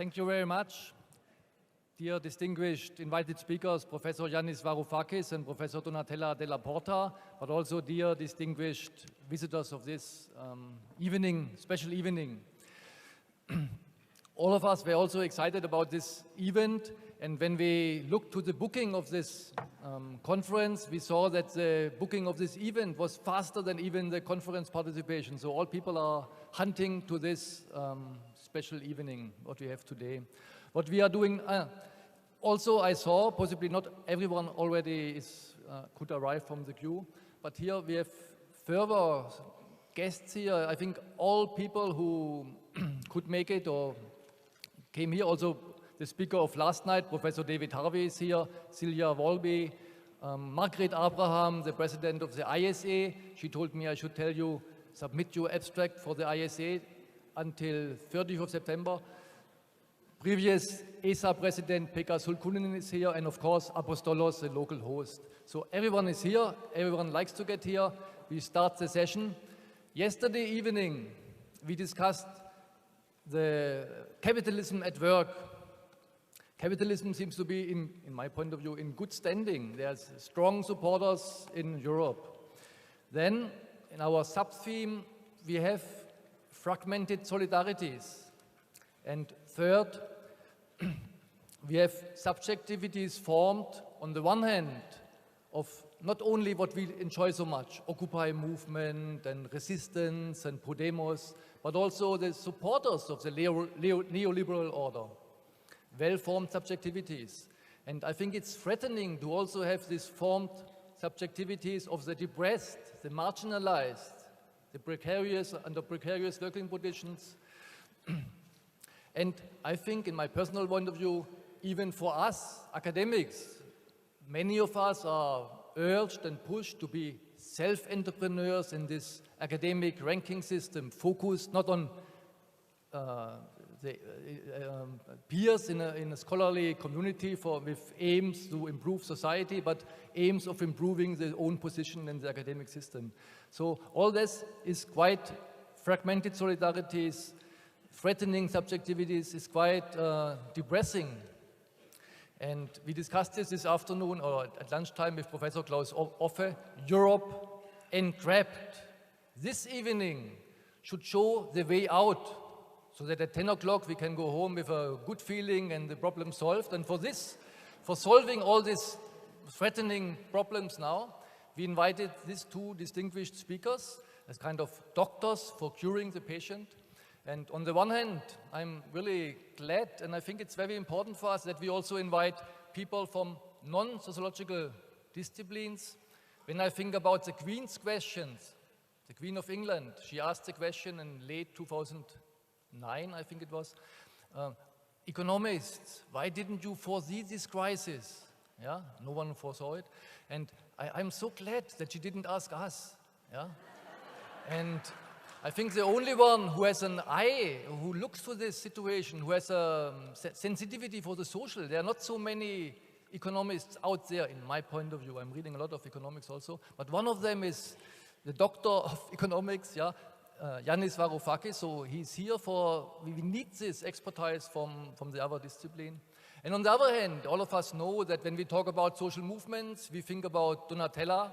Thank you very much. Dear distinguished invited speakers, Professor Yanis Varoufakis and Professor della Porta, but also dear distinguished visitors of this special evening. All of us were also excited about this event, and when we looked to the booking of this conference, we saw that the booking of this event was faster than even the conference participation. So all people are hunting to this special evening, what we have today. What we are doing, also I saw, possibly not everyone already could arrive from the queue, but here we have further guests here. I think all people who could make it or came here, also the speaker of last night, Professor David Harvey is here, Silja Wolby, Margaret Abraham, the president of the ISA. She told me I should tell you, submit your abstract for the ISA until 30th of September. Previous ESA president Pekka Sulkunen is here, and of course Apostolos, the local host. So everyone is here, everyone likes to get here. We start the session. Yesterday evening we discussed the capitalism at work. Capitalism seems to be, in my point of view, in good standing. There's strong supporters in Europe. Then, in our sub-theme, we have fragmented solidarities. And third, we have subjectivities formed, on the one hand, of not only what we enjoy so much, Occupy movement and resistance and Podemos, but also the supporters of the neoliberal order. Well-formed subjectivities. And I think it's threatening to also have these formed subjectivities of the depressed, the marginalized, the precarious, under precarious working conditions. And I think, in my personal point of view, even for us academics, many of us are urged and pushed to be self-entrepreneurs in this academic ranking system, focused not on the peers in a scholarly community with aims to improve society, but aims of improving their own position in the academic system. So all this is quite fragmented solidarities, threatening subjectivities, is quite depressing. And we discussed this afternoon, or at lunchtime, with Professor Klaus Offe, Europe entrapped. This evening should show the way out, so that at 10 o'clock we can go home with a good feeling and the problem solved. And for solving all these threatening problems now, we invited these two distinguished speakers as kind of doctors for curing the patient. And on the one hand, I'm really glad, and I think it's very important for us that we also invite people from non-sociological disciplines. When I think about the Queen's questions, the Queen of England, she asked the question in late 2009, I think it was, economists, why didn't you foresee this crisis? Yeah, no one foresaw it. And I'm so glad that she didn't ask us. Yeah? And I think the only one who has an eye, who looks for this situation, who has a sensitivity for the social, there are not so many economists out there, in my point of view. I'm reading a lot of economics also, but one of them is the doctor of economics, yeah, Yanis Varoufakis. So he's here we need this expertise from the other discipline. And on the other hand, all of us know that when we talk about social movements, we think about Donatella.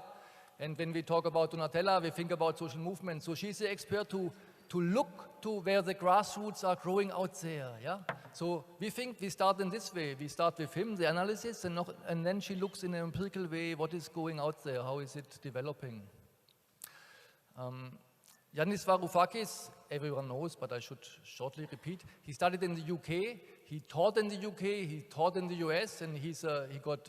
And when we talk about Donatella, we think about social movements. So she's the expert to look to where the grassroots are growing out there. Yeah? So we think we start in this way. We start with him, the analysis, and then she looks in an empirical way what is going out there, how is it developing. Yanis Varoufakis, everyone knows, but I should shortly repeat. He studied in the UK, he taught in the UK, he taught in the US, and he got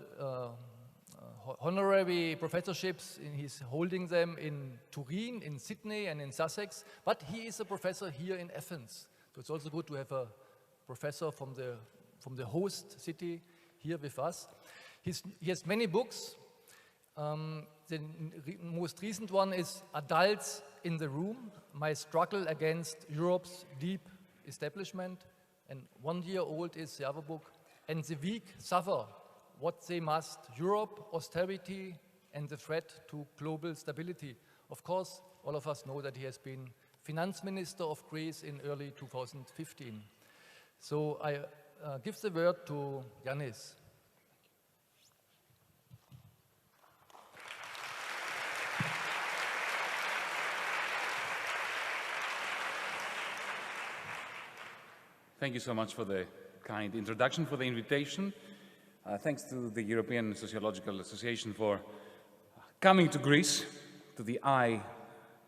honorary professorships. He's holding them in Turin, in Sydney, and in Sussex, but he is a professor here in Athens. So it's also good to have a professor from the host city here with us. He has many books. The most recent one is Adults in the Room, My Struggle Against Europe's Deep Establishment. And 1 year old is the other book, And the Weak Suffer, What They Must, Europe, Austerity, and the Threat to Global Stability. Of course, all of us know that he has been finance minister of Greece in early 2015. So I give the word to Yanis. Thank you so much for the kind introduction, for the invitation. Thanks to the European Sociological Association for coming to Greece, to the eye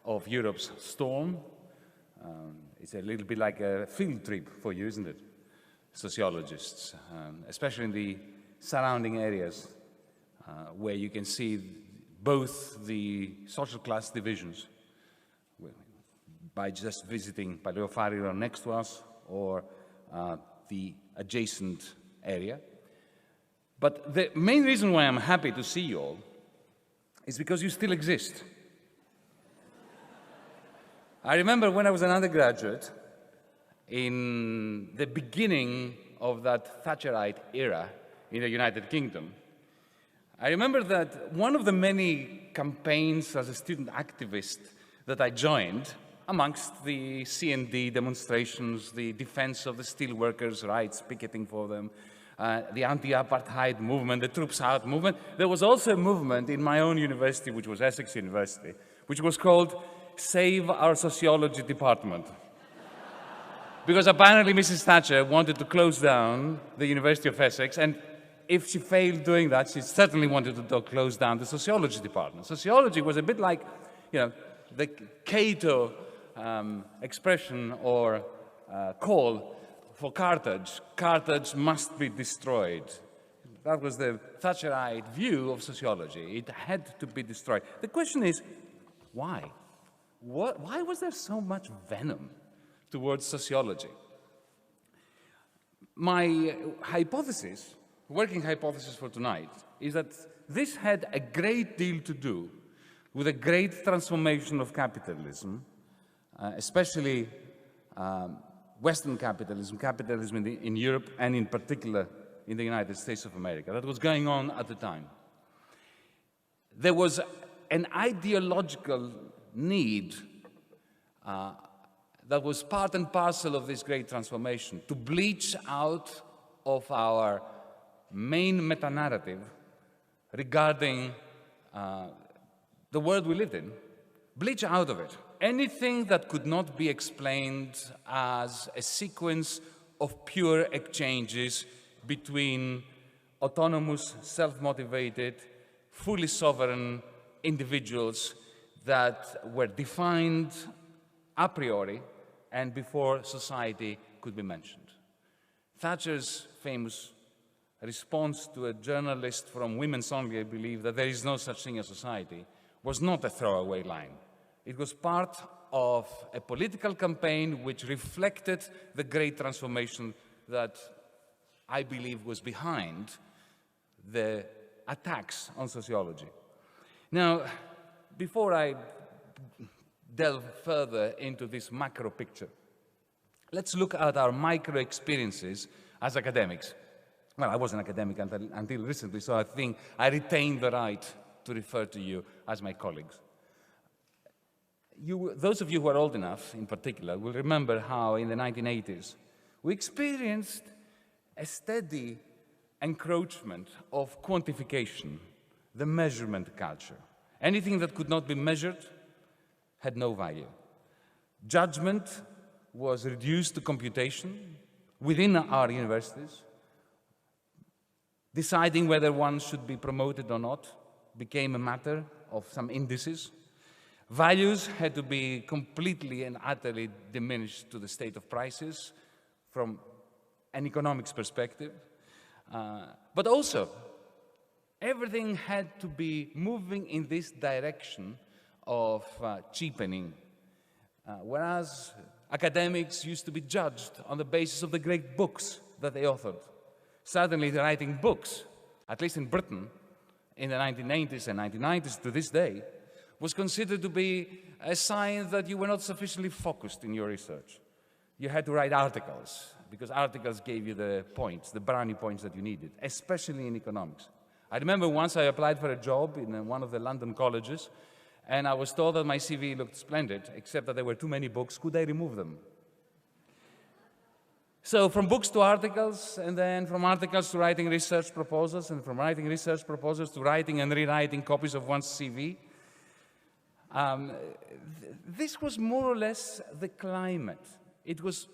of Europe's storm. It's a little bit like a field trip for you, isn't it? Sociologists, especially in the surrounding areas where you can see both the social class divisions by just visiting Varoufakis next to us or the adjacent area. But the main reason why I'm happy to see you all is because you still exist. I remember when I was an undergraduate, in the beginning of that Thatcherite era in the United Kingdom, I remember that one of the many campaigns as a student activist that I joined, amongst the C&D demonstrations, the defense of the steelworkers' rights, picketing for them, the anti-apartheid movement, the Troops Out movement, there was also a movement in my own university, which was Essex University, which was called Save Our Sociology Department. Because apparently Mrs. Thatcher wanted to close down the University of Essex, and if she failed doing that, she certainly wanted to close down the sociology department. Sociology was a bit like, you know, the Cato expression or call for Carthage. Carthage must be destroyed. That was the Thatcherite view of sociology. It had to be destroyed. The question is, why? Why was there so much venom towards sociology? My hypothesis, working hypothesis for tonight, is that this had a great deal to do with a great transformation of capitalism, especially Western capitalism, capitalism in Europe, and in particular in the United States of America, that was going on at the time. There was an ideological need that was part and parcel of this great transformation to bleach out of our main meta-narrative regarding the world we lived in, bleach out of it anything that could not be explained as a sequence of pure exchanges between autonomous, self-motivated, fully sovereign individuals that were defined a priori and before society could be mentioned. Thatcher's famous response to a journalist from Women's Only, I believe, that there is no such thing as society, was not a throwaway line. It was part of a political campaign which reflected the great transformation that I believe was behind the attacks on sociology. Now, before I delve further into this macro picture, let's look at our micro experiences as academics. Well, I was an academic until recently, so I think I retain the right to refer to you as my colleagues. Those of you who are old enough, in particular, will remember how in the 1980s we experienced a steady encroachment of quantification, the measurement culture. Anything that could not be measured had no value. Judgment was reduced to computation within our universities. Deciding whether one should be promoted or not became a matter of some indices. Values had to be completely and utterly diminished to the state of prices from an economics perspective. But also, everything had to be moving in this direction of cheapening. Whereas academics used to be judged on the basis of the great books that they authored. Certainly, writing books, at least in Britain, in the 1980s and 1990s to this day, was considered to be a sign that you were not sufficiently focused in your research. You had to write articles, because articles gave you the points, the brownie points that you needed, especially in economics. I remember once I applied for a job in one of the London colleges, and I was told that my CV looked splendid, except that there were too many books. Could I remove them? So from books to articles, and then from articles to writing research proposals, and from writing research proposals to writing and rewriting copies of one's CV. This was more or less the climate. It was,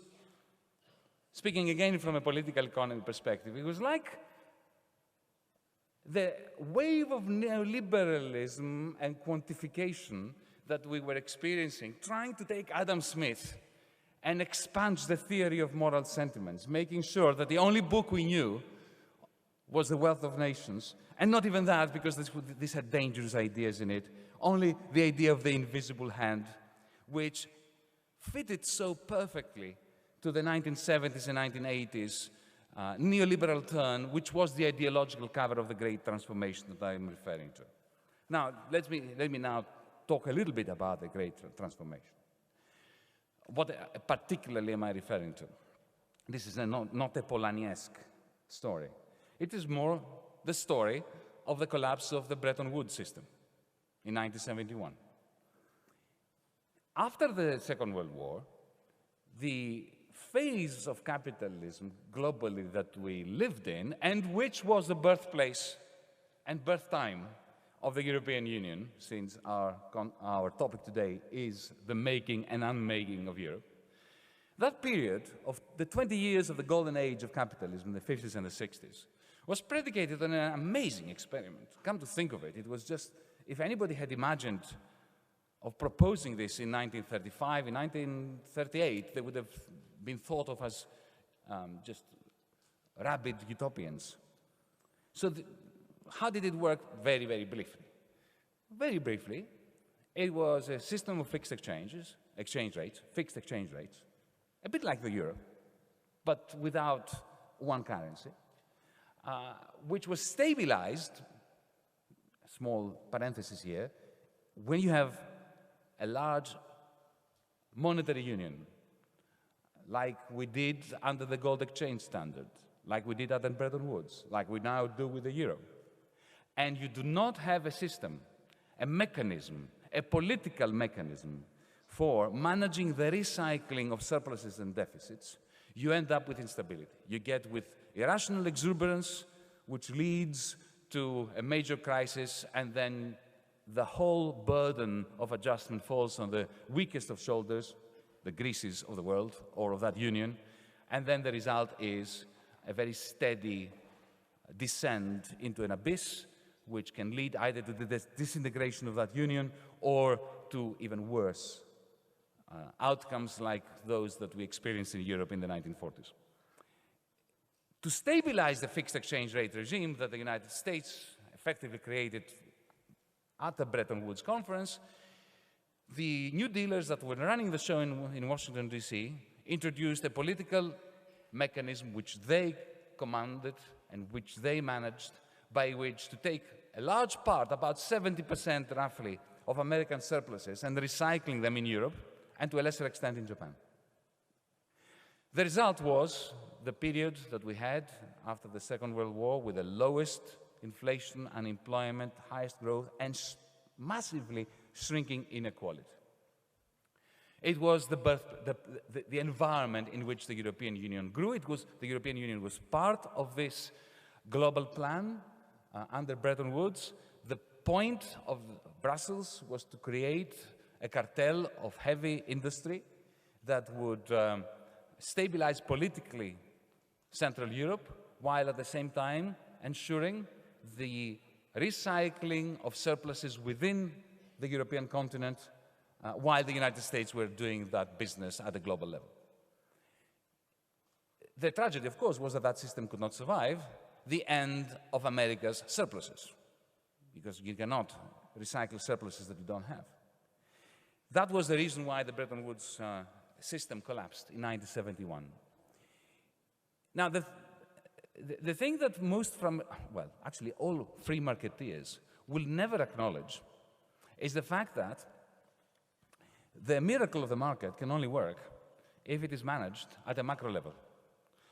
speaking again from a political economy perspective, it was like the wave of neoliberalism and quantification that we were experiencing, trying to take Adam Smith and expunge the theory of moral sentiments, making sure that the only book we knew was The Wealth of Nations, and not even that, because this had dangerous ideas in it, only the idea of the invisible hand, which fitted so perfectly to the 1970s and 1980s neoliberal turn, which was the ideological cover of the great transformation that I am referring to. Now, let me now talk a little bit about the great transformation. What particularly am I referring to? This is not a Polanyi-esque story. It is more the story of the collapse of the Bretton Woods system in 1971. After the Second World War, the phase of capitalism globally that we lived in, and which was the birthplace and birth time of the European Union, since our topic today is the making and unmaking of Europe, that period of the 20 years of the golden age of capitalism, the 50s and the 60s, was predicated on an amazing experiment. Come to think of it, it was just, if anybody had imagined of proposing this in 1935, in 1938, they would have been thought of as just rabid utopians. So how did it work? Very, very briefly. Very briefly, it was a system of fixed exchange rates, fixed exchange rates, a bit like the euro, but without one currency, which was stabilized, small parenthesis here, when you have a large monetary union, like we did under the gold exchange standard, like we did under Bretton Woods, like we now do with the euro. And you do not have a system, a mechanism, a political mechanism for managing the recycling of surpluses and deficits, you end up with instability. You get with irrational exuberance, which leads to a major crisis, and then the whole burden of adjustment falls on the weakest of shoulders, the Greeces of the world, or of that union, and then the result is a very steady descent into an abyss, which can lead either to the disintegration of that union or to even worse outcomes like those that we experienced in Europe in the 1940s. To stabilize the fixed exchange rate regime that the United States effectively created at the Bretton Woods Conference, the New Dealers that were running the show in Washington, D.C., introduced a political mechanism which they commanded and which they managed, by which to take a large part, about 70% roughly, of American surpluses and recycling them in Europe, and to a lesser extent in Japan. The result was the period that we had after the Second World War with the lowest inflation, unemployment, highest growth, and massively shrinking inequality. It was the environment in which the European Union grew. The European Union was part of this global plan under Bretton Woods. The point of Brussels was to create a cartel of heavy industry that would stabilize politically Central Europe, while at the same time ensuring the recycling of surpluses within the European continent, while the United States were doing that business at a global level. The tragedy, of course, was that that system could not survive the end of America's surpluses, because you cannot recycle surpluses that you don't have. That was the reason why the Bretton Woods system collapsed in 1971. Now, the thing that actually all free marketeers will never acknowledge is the fact that the miracle of the market can only work if it is managed at a macro level.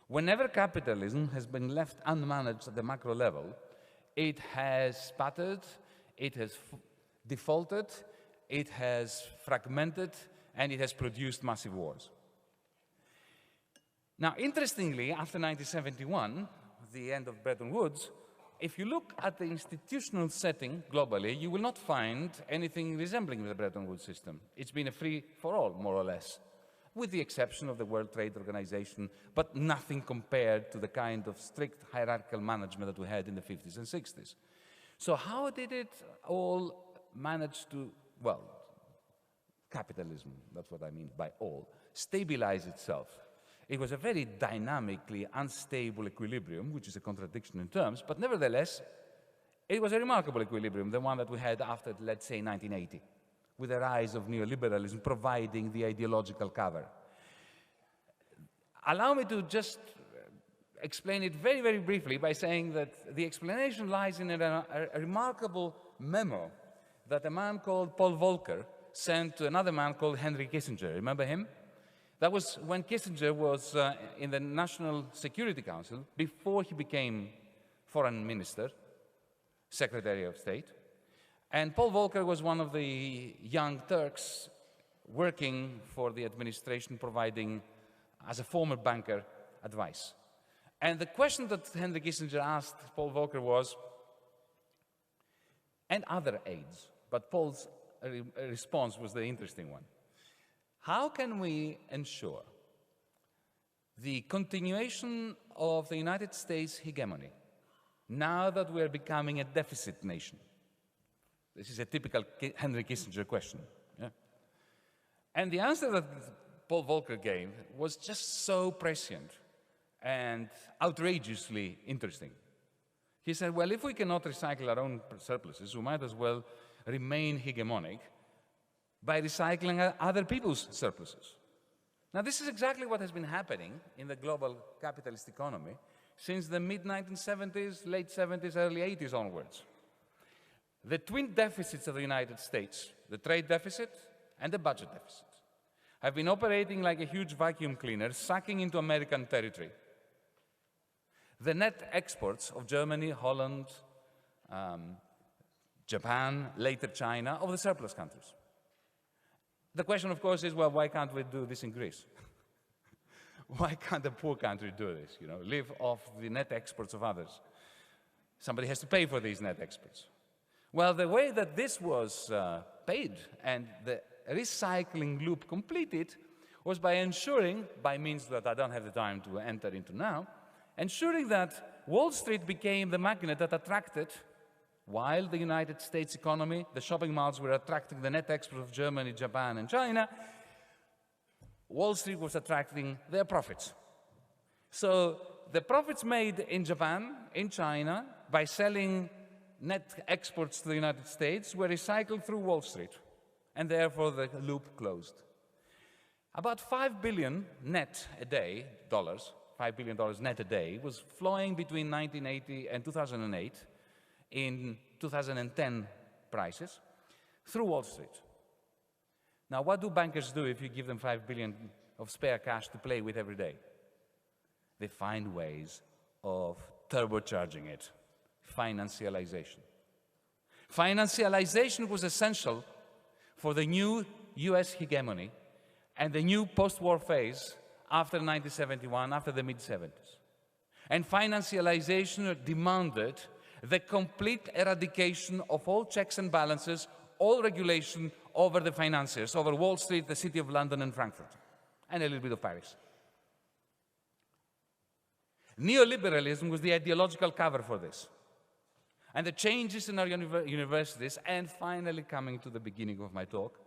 Whenever capitalism has been left unmanaged at the macro level, it has sputtered, it has defaulted, it has fragmented, and it has produced massive wars. Now, interestingly, after 1971, the end of Bretton Woods, if you look at the institutional setting globally, you will not find anything resembling the Bretton Woods system. It's been a free-for-all, more or less, with the exception of the World Trade Organization, but nothing compared to the kind of strict hierarchical management that we had in the 50s and 60s. So how did it all manage to, well, capitalism, that's what I mean by all, stabilize itself? It was a very dynamically unstable equilibrium, which is a contradiction in terms, but nevertheless, it was a remarkable equilibrium, the one that we had after, let's say, 1980, with the rise of neoliberalism providing the ideological cover. Allow me to just explain it very, very briefly by saying that the explanation lies in a remarkable memo that a man called Paul Volcker sent to another man called Henry Kissinger. Remember him? That was when Kissinger was in the National Security Council, before he became foreign minister, Secretary of State. And Paul Volcker was one of the young Turks working for the administration, providing, as a former banker, advice. And the question that Henry Kissinger asked Paul Volcker was, and other aides, but Paul's response was the interesting one. How can we ensure the continuation of the United States hegemony now that we are becoming a deficit nation? This is a typical Henry Kissinger question. Yeah? And the answer that Paul Volcker gave was just so prescient and outrageously interesting. He said, well, if we cannot recycle our own surpluses, we might as well remain hegemonic by recycling other people's surpluses. Now, this is exactly what has been happening in the global capitalist economy since the mid-1970s, late 70s, early 80s onwards. The twin deficits of the United States, the trade deficit and the budget deficit, have been operating like a huge vacuum cleaner, sucking into American territory the net exports of Germany, Holland, Japan, later China, of the surplus countries. The question, of course, is, well, why can't we do this in Greece? Why can't a poor country do this, live off the net exports of others? Somebody has to pay for these net exports. Well, the way that this was paid and the recycling loop completed was by ensuring, by means that I don't have the time to enter into now, ensuring that Wall Street became the magnet that attracted, while the United States economy, the shopping malls were attracting the net export of Germany, Japan, and China, Wall Street was attracting their profits. So the profits made in Japan, in China, by selling net exports to the United States were recycled through Wall Street, and therefore the loop closed. About $5 billion net a day, $5 billion net a day, was flowing between 1980 and 2008 in 2010 prices through Wall Street. Now, what do bankers do if you give them $5 billion of spare cash to play with every day? They find ways of turbocharging it. Financialization. Financialization was essential for the new US hegemony and the new post-war phase after 1971, after the mid-70s. And financialization demanded the complete eradication of all checks and balances, all regulation over the financiers, over Wall Street, the City of London, and Frankfurt, and a little bit of Paris. Neoliberalism was the ideological cover for this. And the changes in our universities, and finally coming to the beginning of my talk,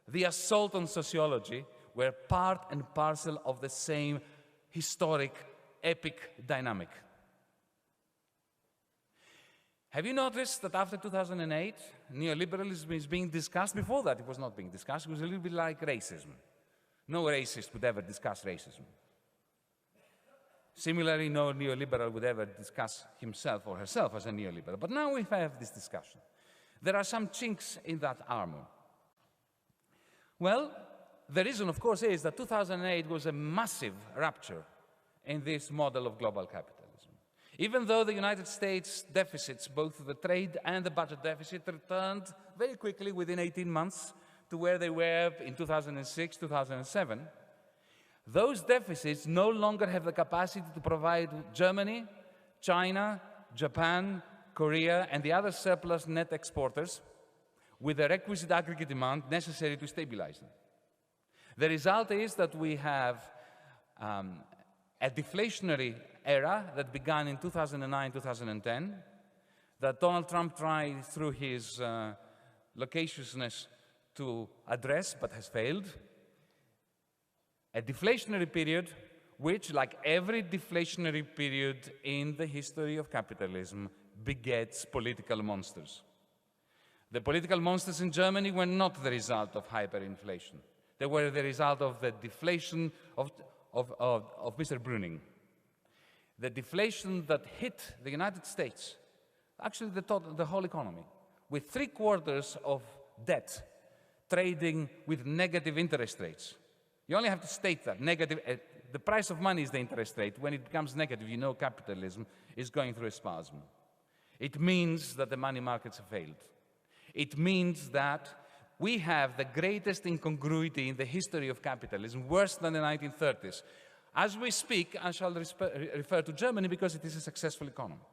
the assault on sociology were part and parcel of the same historic, epic dynamic. Have you noticed that after 2008, neoliberalism is being discussed? Before that, it was not being discussed. It was a little bit like racism. No racist would ever discuss racism. Similarly, no neoliberal would ever discuss himself or herself as a neoliberal. But now we have this discussion. There are some chinks in that armor. Well, the reason, of course, is that 2008 was a massive rupture in this model of global capitalism. Even though the United States deficits, both the trade and the budget deficit, returned very quickly within 18 months to where they were in 2006, 2007, Those deficits no longer have the capacity to provide Germany, China, Japan, Korea, and the other surplus net exporters with the requisite aggregate demand necessary to stabilize them. The result is that we have a deflationary era that began in 2009-2010, that Donald Trump tried through his loquaciousness to address, but has failed. A deflationary period which, like every deflationary period in the history of capitalism, begets political monsters. The political monsters in Germany were not the result of hyperinflation. They were the result of the deflation of Mr. Brüning. The deflation that hit the United States, actually the whole economy, with 3/4 of debt trading with negative interest rates. You only have to state that. The price of money is the interest rate. When it becomes negative, you know capitalism is going through a spasm. It means that the money markets have failed. It means that we have the greatest incongruity in the history of capitalism, worse than the 1930s. As we speak, I shall refer to Germany because it is a successful economy.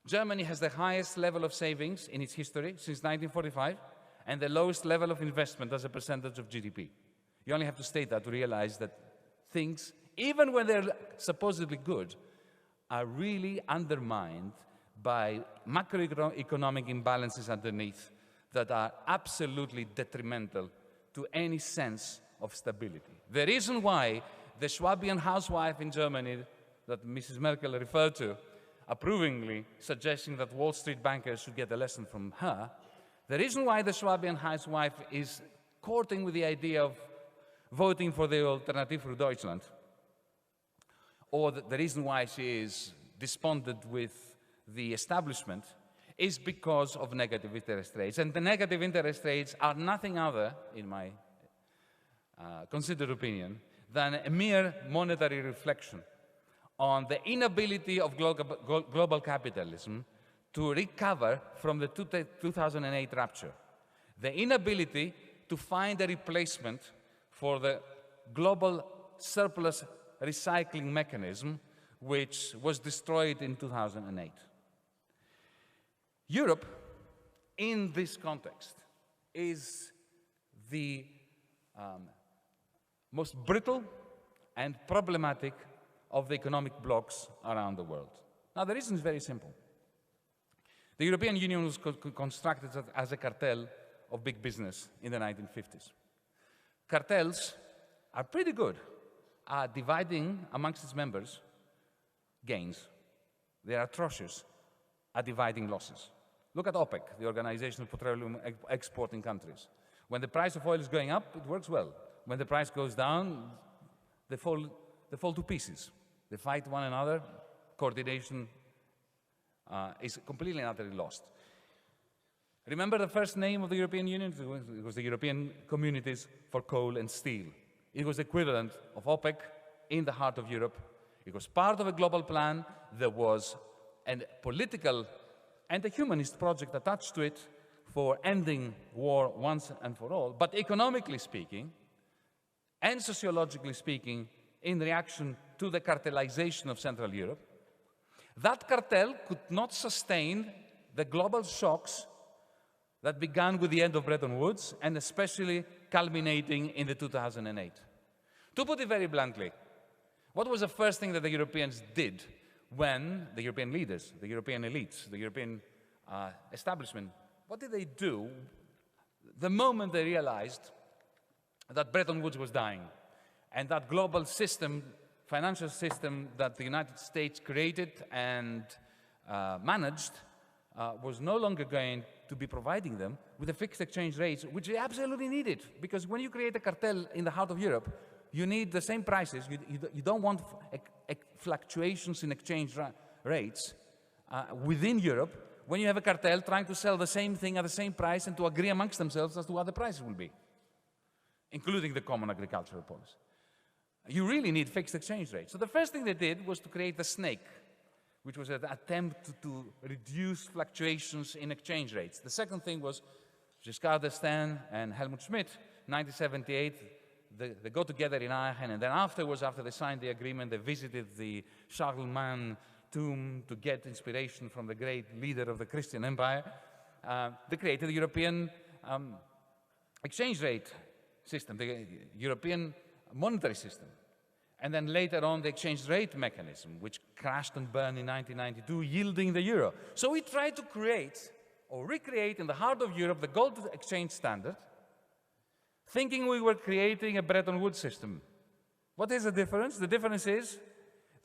Germany has the highest level of savings in its history since 1945 and the lowest level of investment as a percentage of GDP. You only have to state that to realize that things, even when they're supposedly good, are really undermined by macroeconomic imbalances underneath that are absolutely detrimental to any sense of stability. The reason why the Schwabian housewife in Germany that Mrs. Merkel referred to, approvingly suggesting that Wall Street bankers should get a lesson from her, the reason why the Schwabian housewife is courting with the idea of voting for the Alternative für Deutschland, or the reason why she is despondent with the establishment, is because of negative interest rates. And the negative interest rates are nothing other, in my considered opinion, than a mere monetary reflection on the inability of global capitalism to recover from the 2008 rupture. The inability to find a replacement for the global surplus recycling mechanism which was destroyed in 2008. Europe, in this context, is the most brittle and problematic of the economic blocs around the world. Now, the reason is very simple. The European Union was constructed as a cartel of big business in the 1950s. Cartels are pretty good at dividing amongst its members gains. They are atrocious at dividing losses. Look at OPEC, the Organization of Petroleum Exporting Countries. When the price of oil is going up, it works well. When the price goes down, they fall to pieces. They fight one another. Coordination is completely and utterly lost. Remember the first name of the European Union? It was the European Communities for Coal and Steel. It was the equivalent of OPEC in the heart of Europe. It was part of a global plan. There was a political and a humanist project attached to it for ending war once and for all. But economically speaking, and sociologically speaking, in reaction to the cartelization of Central Europe, that cartel could not sustain the global shocks that began with the end of Bretton Woods and especially culminating in the 2008. To put it very bluntly, what was the first thing that the Europeans did when the European leaders, the European elites, the European establishment, what did they do the moment they realized that Bretton Woods was dying and that global system, financial system that the United States created and managed was no longer going to be providing them with the fixed exchange rates, which they absolutely needed. Because when you create a cartel in the heart of Europe, you need the same prices. You don't want fluctuations in exchange rates within Europe when you have a cartel trying to sell the same thing at the same price and to agree amongst themselves as to what the prices will be, including the common agricultural policy. You really need fixed exchange rates. So the first thing they did was to create the snake, which was an attempt to reduce fluctuations in exchange rates. The second thing was Giscard d'Estaing and Helmut Schmidt, 1978, they got together in Aachen, and then afterwards, after they signed the agreement, they visited the Charlemagne tomb to get inspiration from the great leader of the Christian Empire. They created the European exchange rate system, the European monetary system. And then later on, the exchange rate mechanism, which crashed and burned in 1992, yielding the euro. So we tried to create or recreate in the heart of Europe the gold exchange standard, thinking we were creating a Bretton Woods system. What is the difference? The difference is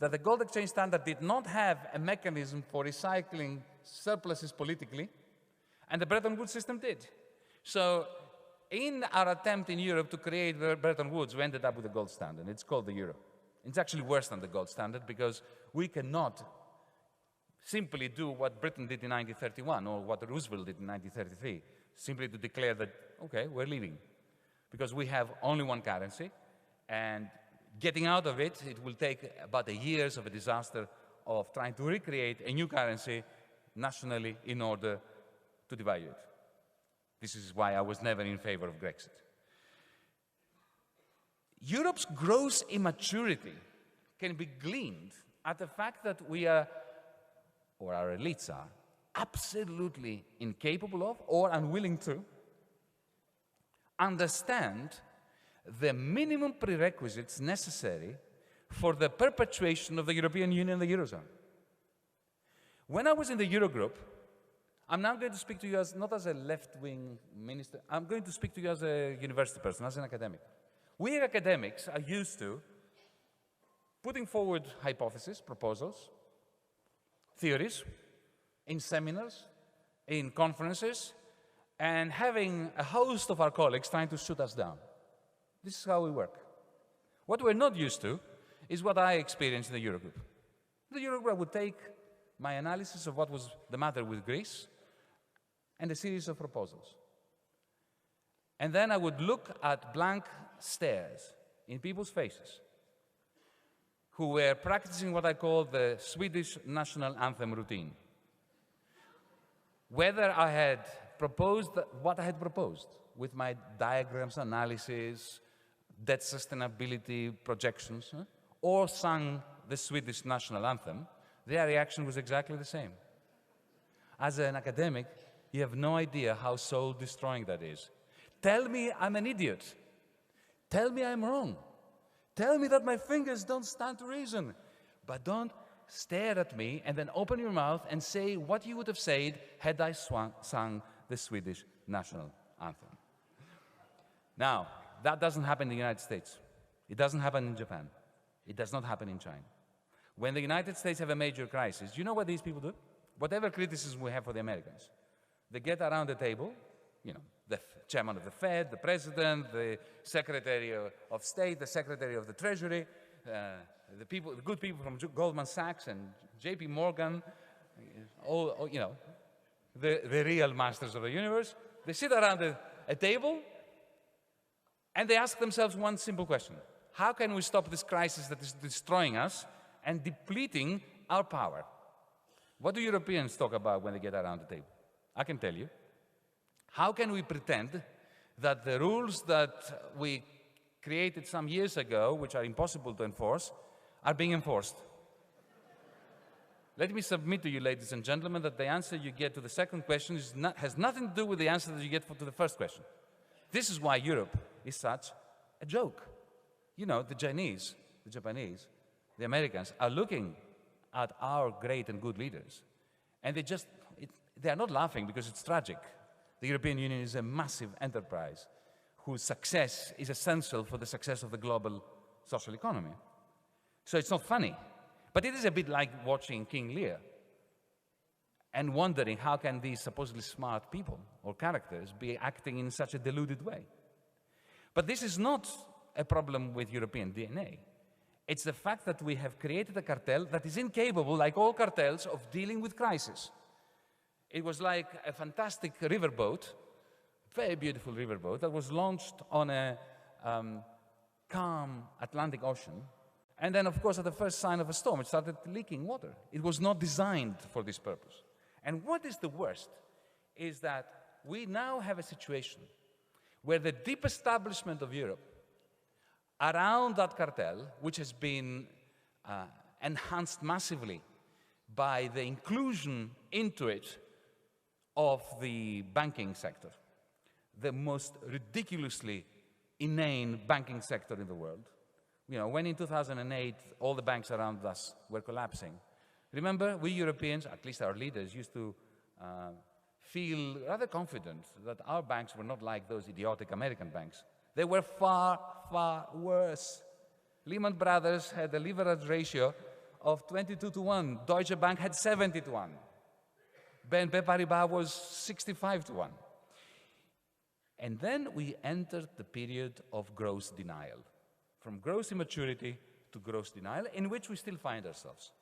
that the gold exchange standard did not have a mechanism for recycling surpluses politically, and the Bretton Woods system did. So in our attempt in Europe to create Bretton Woods, we ended up with a gold standard. It's called the euro. It's actually worse than the gold standard because we cannot simply do what Britain did in 1931 or what Roosevelt did in 1933, simply to declare that, okay, we're leaving. Because we have only one currency, and getting out of it, it will take about a years of a disaster of trying to recreate a new currency nationally in order to devalue it. This is why I was never in favor of Brexit. Europe's gross immaturity can be gleaned at the fact that we are, or our elites are, absolutely incapable of or unwilling to understand the minimum prerequisites necessary for the perpetuation of the European Union and the Eurozone. When I was in the Eurogroup, I'm now going to speak to you as, not as a left-wing minister, I'm going to speak to you as a university person, as an academic. We academics are used to putting forward hypotheses, proposals, theories, in seminars, in conferences, and having a host of our colleagues trying to shoot us down. This is how we work. What we're not used to is what I experienced in the Eurogroup. The Eurogroup would take my analysis of what was the matter with Greece and a series of proposals. And then I would look at blank stares in people's faces who were practicing what I call the Swedish national anthem routine. Whether I had proposed what I had proposed with my diagrams, analysis, debt sustainability projections, or sung the Swedish national anthem, their reaction was exactly the same. As an academic, you have no idea how soul-destroying that is. Tell me I'm an idiot. Tell me I'm wrong. Tell me that my fingers don't stand to reason. But don't stare at me and then open your mouth and say what you would have said had I sung the Swedish national anthem. Now, that doesn't happen in the United States. It doesn't happen in Japan. It does not happen in China. When the United States have a major crisis, do you know what these people do? Whatever criticism we have for the Americans, they get around the table, you know, the chairman of the Fed, the president, the secretary of state, the secretary of the treasury, the good people from Goldman Sachs and JP Morgan, all you know, the real masters of the universe. They sit around a table and they ask themselves one simple question. How can we stop this crisis that is destroying us and depleting our power? What do Europeans talk about when they get around the table? I can tell you. How can we pretend that the rules that we created some years ago, which are impossible to enforce, are being enforced? Let me submit to you, ladies and gentlemen, that the answer you get to the second question has nothing to do with the answer that you get to the first question. This is why Europe is such a joke. You know, the Chinese, the Japanese, the Americans are looking at our great and good leaders, and they are not laughing because it's tragic. The European Union is a massive enterprise whose success is essential for the success of the global social economy. So it's not funny, but it is a bit like watching King Lear and wondering how can these supposedly smart people or characters be acting in such a deluded way. But this is not a problem with European DNA. It's the fact that we have created a cartel that is incapable, like all cartels, of dealing with crisis. It was like a fantastic riverboat, very beautiful riverboat, that was launched on a calm Atlantic Ocean. And then, of course, at the first sign of a storm, it started leaking water. It was not designed for this purpose. And what is the worst is that we now have a situation where the deep establishment of Europe around that cartel, which has been enhanced massively by the inclusion into it of the banking sector, the most ridiculously inane banking sector in the world. You know, when in 2008 all the banks around us were collapsing, remember, we Europeans, at least our leaders, used to feel rather confident that our banks were not like those idiotic American banks. They were far, far worse. Lehman Brothers had a leverage ratio of 22-1. Deutsche Bank had 70-1. BNP Paribas was 65-1. And then we entered the period of gross denial, from gross immaturity to gross denial, in which we still find ourselves.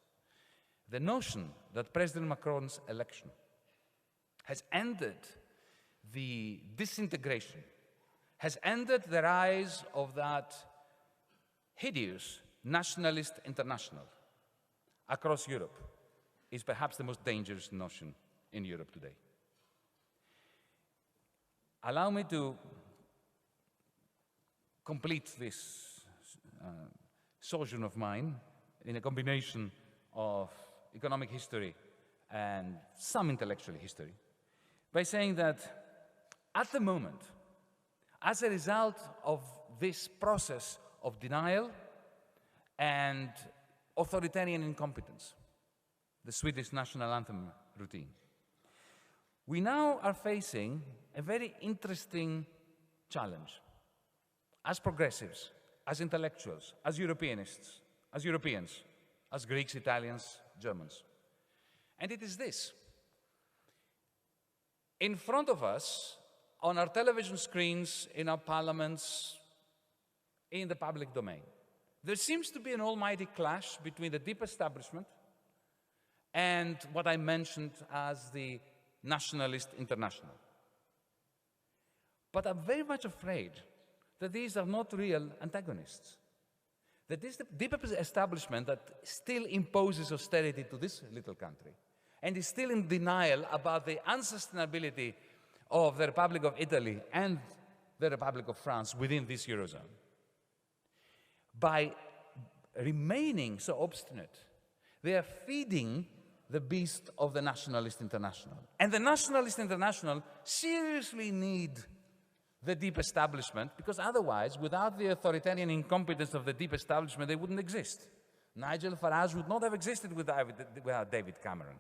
The notion that President Macron's election has ended the disintegration, has ended the rise of that hideous nationalist international across Europe, is perhaps the most dangerous notion in Europe today. Allow me to complete this sojourn of mine in a combination of economic history and some intellectual history by saying that at the moment, as a result of this process of denial and authoritarian incompetence, the Swedish national anthem routine, we now are facing a very interesting challenge as progressives, as intellectuals, as Europeanists, as Europeans, as Greeks, Italians, Germans. And it is this. In front of us, on our television screens, in our parliaments, in the public domain, there seems to be an almighty clash between the deep establishment and what I mentioned as the nationalist international. But I'm very much afraid that these are not real antagonists. That this deep establishment that still imposes austerity to this little country and is still in denial about the unsustainability of the Republic of Italy and the Republic of France within this Eurozone, by remaining so obstinate, they are feeding the beast of the nationalist international. And the nationalist international seriously need the deep establishment, because otherwise, without the authoritarian incompetence of the deep establishment, they wouldn't exist. Nigel Farage would not have existed without David Cameron.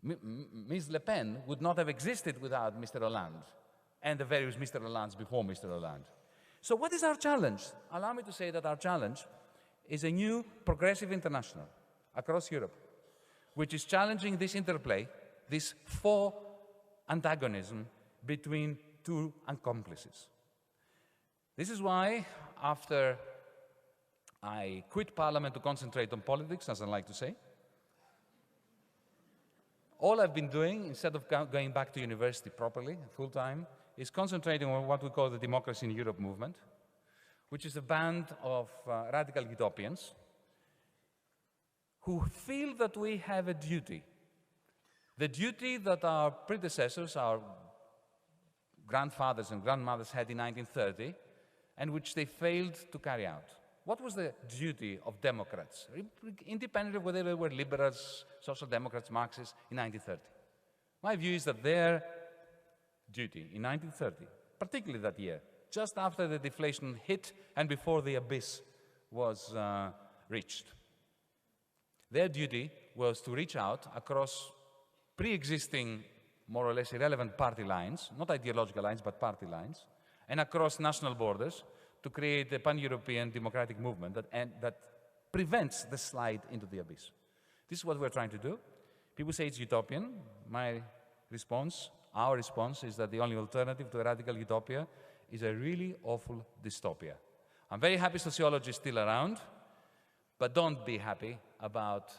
Ms. Le Pen would not have existed without Mr. Hollande and the various Mr. Hollandes before Mr. Hollande. So what is our challenge? Allow me to say that our challenge is a new progressive international across Europe, which is challenging this interplay, this faux antagonism between two accomplices. This is why, after I quit Parliament to concentrate on politics, as I like to say, all I've been doing, instead of going back to university properly, full-time, is concentrating on what we call the Democracy in Europe movement, which is a band of radical utopians who feel that we have a duty, the duty that our predecessors, our grandfathers and grandmothers had in 1930, and which they failed to carry out. What was the duty of Democrats, independent of whether they were liberals, social democrats, Marxists, in 1930? My view is that their duty in 1930, particularly that year, just after the deflation hit and before the abyss was reached, their duty was to reach out across pre-existing, more or less irrelevant party lines, not ideological lines, but party lines, and across national borders, to create a pan-European democratic movement that prevents the slide into the abyss. This is what we're trying to do. People say it's utopian. My response, our response, is that the only alternative to a radical utopia is a really awful dystopia. I'm very happy sociology is still around, but don't be happy about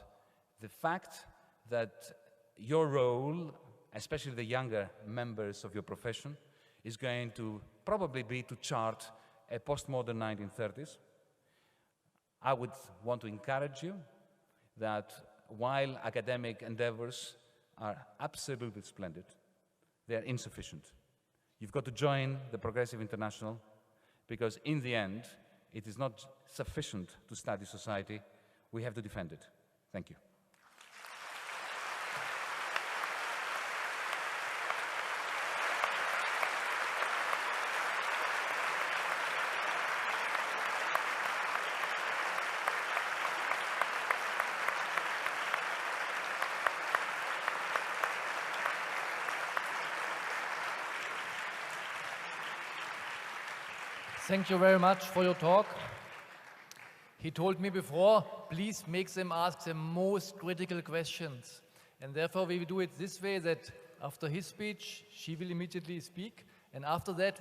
the fact that your role, especially the younger members of your profession, is going to probably be to chart a postmodern 1930s. I would want to encourage you that while academic endeavors are absolutely splendid, they are insufficient. You've got to join the Progressive International. because in the end, it is not sufficient to study society, we have to defend it. Thank you. Thank you very much for your talk. He told me before, please make them ask the most critical questions. And therefore we will do it this way, that after his speech, she will immediately speak. And after that,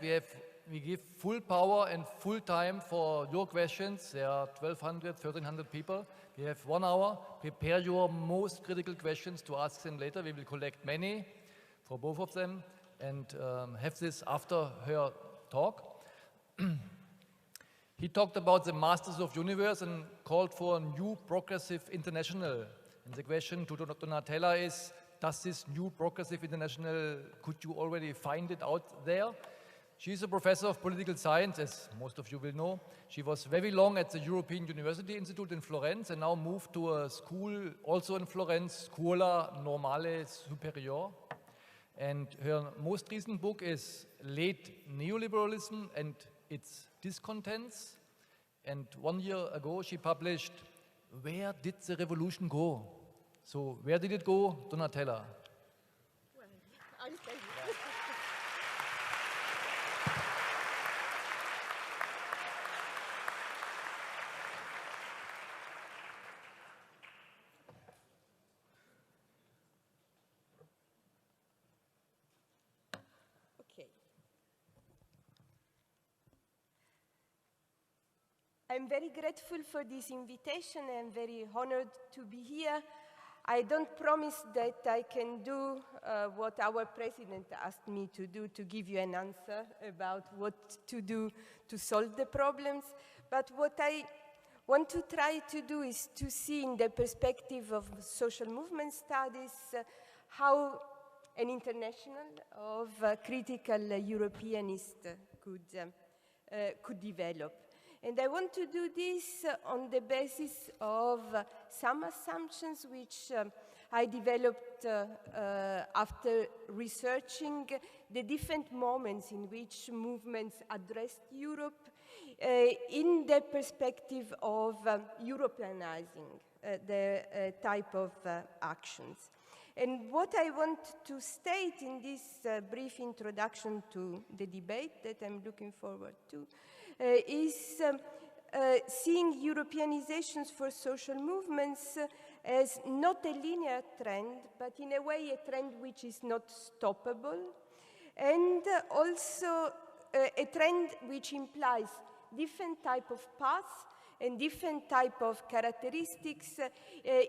we give full power and full time for your questions. There are 1,200, 1,300 people. We have 1 hour. Prepare your most critical questions to ask them later. We will collect many for both of them and have this after her talk. He talked about the masters of universe and called for a new progressive international. And the question to Donatella is, does this new progressive international, could you already find it out there? She's a professor of political science, as most of you will know. She was very long at the European University Institute in Florence and now moved to a school also in Florence, Scuola Normale Superiore. And her most recent book is Late Neoliberalism and Its Discontents. And 1 year ago she published Where Did the Revolution Go? So where did it go, Donatella? Well, I'll tell you. Okay. I'm very grateful for this invitation. I'm very honored to be here. I don't promise that I can do what our president asked me to do, to give you an answer about what to do to solve the problems. But what I want to try to do is to see in the perspective of social movement studies how an international of critical Europeanist could develop. And I want to do this on the basis of some assumptions which I developed after researching the different moments in which movements addressed Europe in the perspective of Europeanizing the type of actions. And what I want to state in this brief introduction to the debate that I'm looking forward to is seeing Europeanizations for social movements as not a linear trend, but in a way a trend which is not stoppable, and also a trend which implies different type of paths and different type of characteristics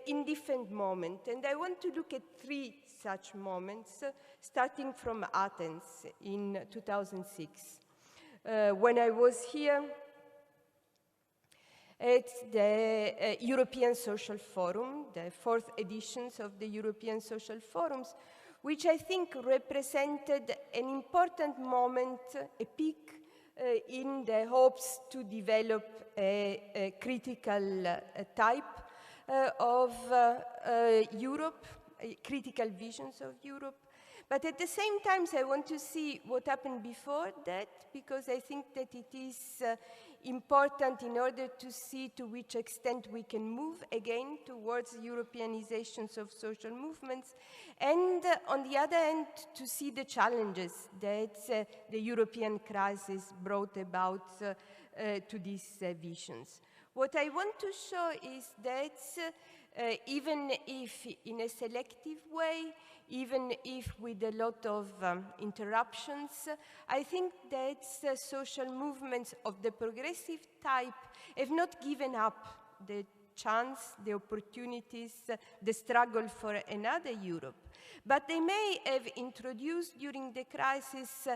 in different moments. And I want to look at 3 such moments, starting from Athens in 2006. When I was here at the European Social Forum, the 4th editions of the European Social Forums, which I think represented an important moment, a peak in the hopes to develop a critical type of Europe, critical visions of Europe. But at the same time, I want to see what happened before that, because I think that it is important in order to see to which extent we can move again towards Europeanizations of social movements, and on the other hand, to see the challenges that the European crisis brought about to these visions. What I want to show is that even if in a selective way, even if with a lot of interruptions, I think that social movements of the progressive type have not given up the chance, the opportunities, the struggle for another Europe. But they may have introduced during the crisis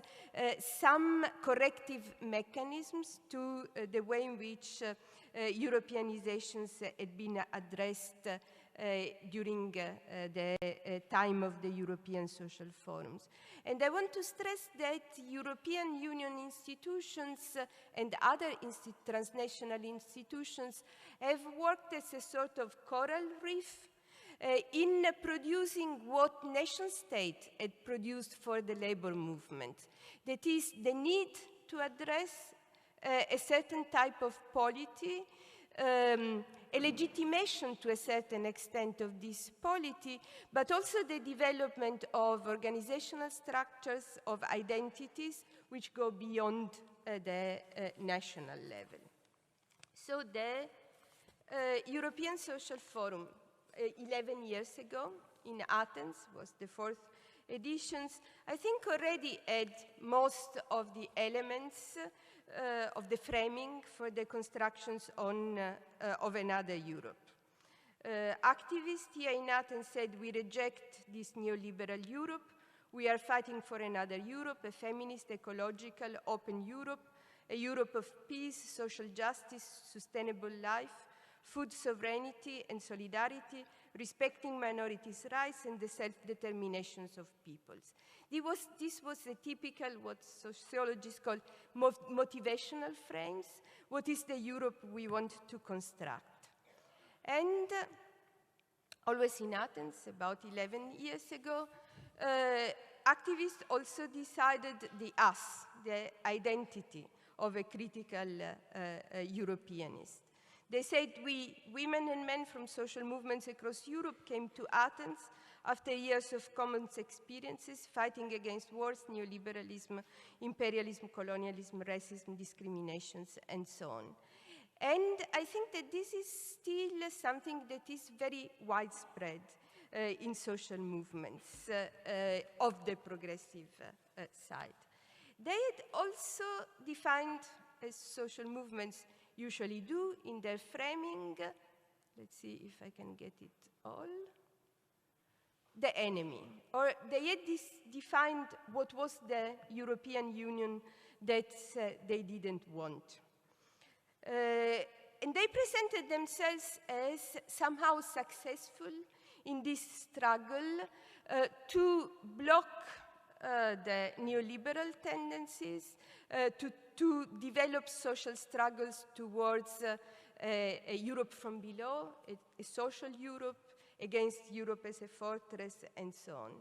some corrective mechanisms to the way in which Europeanizations had been addressed during the time of the European social forums. And I want to stress that European Union institutions and other transnational institutions have worked as a sort of coral reef in producing what nation state had produced for the labor movement. That is, the need to address a certain type of polity, a legitimation to a certain extent of this polity, but also the development of organizational structures, of identities, which go beyond the national level. So the European Social Forum, 11 years ago in Athens, was the fourth edition, I think already had most of the elements of the framing for the constructions of another Europe. Activists here in Athens said, we reject this neoliberal Europe. We are fighting for another Europe, a feminist, ecological, open Europe, a Europe of peace, social justice, sustainable life, food sovereignty and solidarity, respecting minorities' rights and the self-determinations of peoples. This was a typical, what sociologists call motivational frames. What is the Europe we want to construct? And always in Athens, about 11 years ago, activists also decided the us, the identity of a critical Europeanist. They said, we, women and men from social movements across Europe, came to Athens after years of common experiences, fighting against wars, neoliberalism, imperialism, colonialism, racism, discriminations, and so on. And I think that this is still something that is very widespread in social movements of the progressive side. They had also defined, as social movements usually do in their framing, let's see if I can get it all, the enemy. Or they had defined what was the European Union that they didn't want. And they presented themselves as somehow successful in this struggle to block the neoliberal tendencies, to develop social struggles towards a Europe from below, a social Europe, against Europe as a fortress, and so on.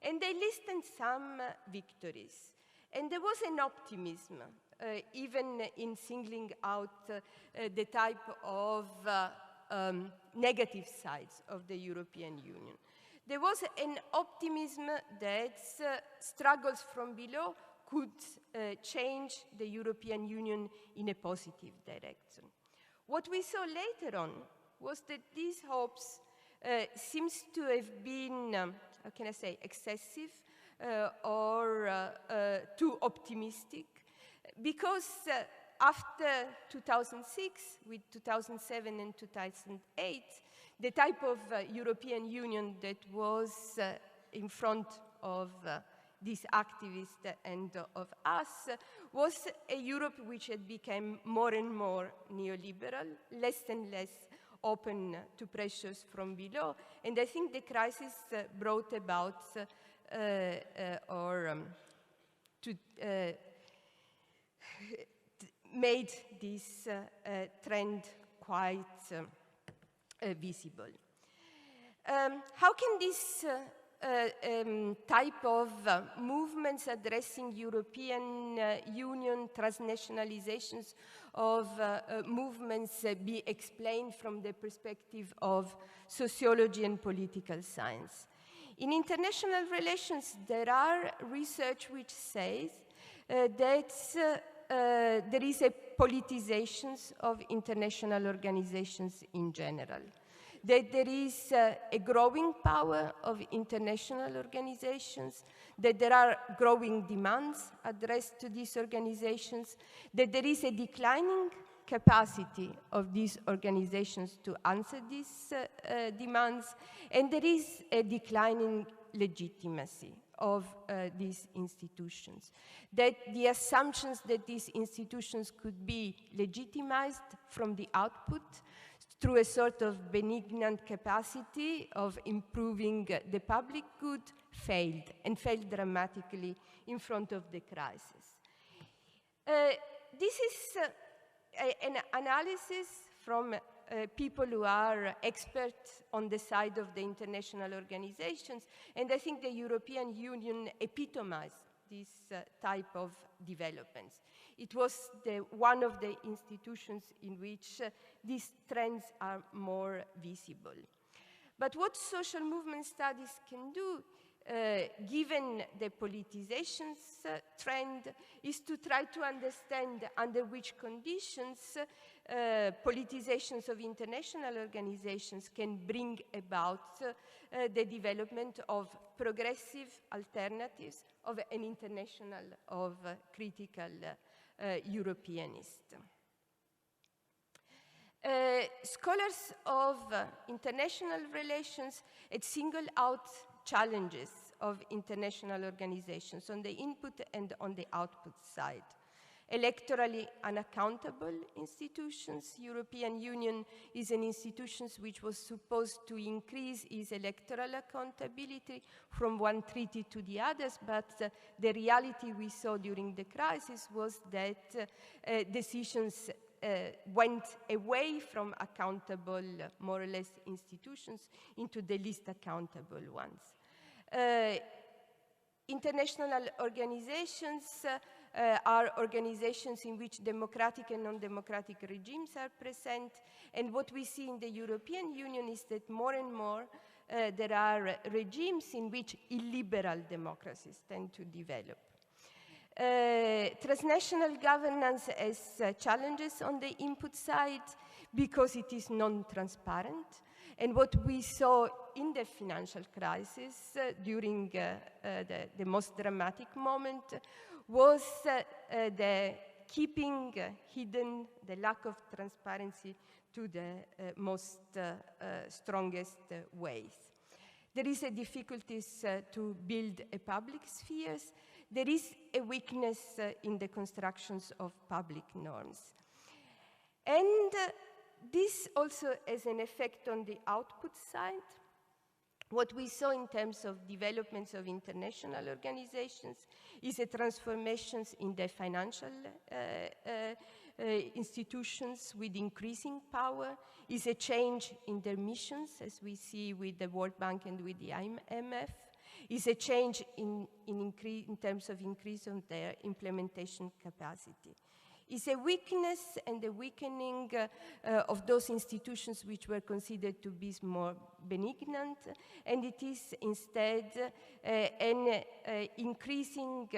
And they listed some victories. And there was an optimism, even in singling out the type of negative sides of the European Union. There was an optimism that struggles from below could change the European Union in a positive direction. What we saw later on was that these hopes seems to have been, how can I say, excessive or too optimistic, because after 2006, with 2007 and 2008, the type of European Union that was in front of these activists and of us was a Europe which had become more and more neoliberal, less and less open to pressures from below. And I think the crisis brought about made this trend quite visible. How can this type of movements addressing European Union transnationalizations of movements be explained from the perspective of sociology and political science? In international relations, there are research which says that there is a politicization of international organizations in general, that there is a growing power of international organizations, that there are growing demands addressed to these organizations, that there is a declining capacity of these organizations to answer these demands, and there is a declining legitimacy of these institutions. That the assumptions that these institutions could be legitimized from the output through a sort of benignant capacity of improving the public good, failed, and failed dramatically in front of the crisis. This is an analysis from people who are experts on the side of the international organizations, and I think the European Union epitomized this type of developments. It was one of the institutions in which these trends are more visible. But what social movement studies can do, given the politizations trend, is to try to understand under which conditions politizations of international organizations can bring about the development of progressive alternatives of an international, of critical Europeanist. Scholars of international relations had singled out challenges of international organizations on the input and on the output side. Electorally unaccountable institutions. European Union is an institution which was supposed to increase its electoral accountability from one treaty to the others, but the reality we saw during the crisis was that decisions went away from accountable, more or less, institutions into the least accountable ones. International organizations are organizations in which democratic and non-democratic regimes are present, and what we see in the European Union is that more and more there are regimes in which illiberal democracies tend to develop. Transnational governance has challenges on the input side because it is non-transparent. And what we saw in the financial crisis during the most dramatic moment was the keeping hidden the lack of transparency to the most strongest ways. There is a difficulties to build a public spheres. There is a weakness in the constructions of public norms. And this also has an effect on the output side. What we saw in terms of developments of international organizations is a transformation in the financial institutions with increasing power, is a change in their missions, as we see with the World Bank and with the IMF, is a change in terms of increase of their implementation capacity. Is a weakness and a weakening of those institutions which were considered to be more benignant, and it is instead an increasing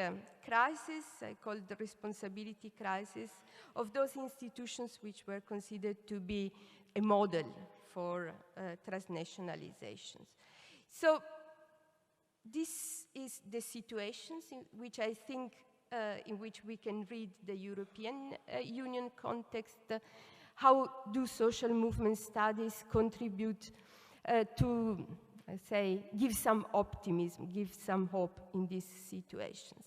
crisis, I call the responsibility crisis, of those institutions which were considered to be a model for transnationalizations. So this is the situations in which I think in which we can read the European Union context. How do social movement studies contribute to, say, give some optimism, give some hope in these situations?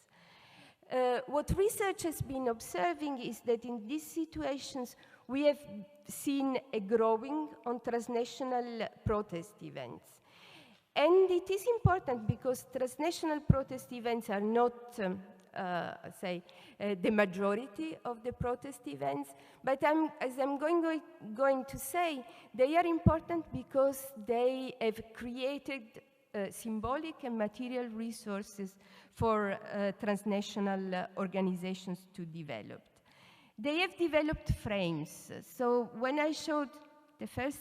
What research has been observing is that in these situations we have seen a growing on transnational protest events. And it is important because transnational protest events are not the majority of the protest events, but as I'm going to say, they are important because they have created symbolic and material resources for transnational organizations to develop. They have developed frames. So when I showed the first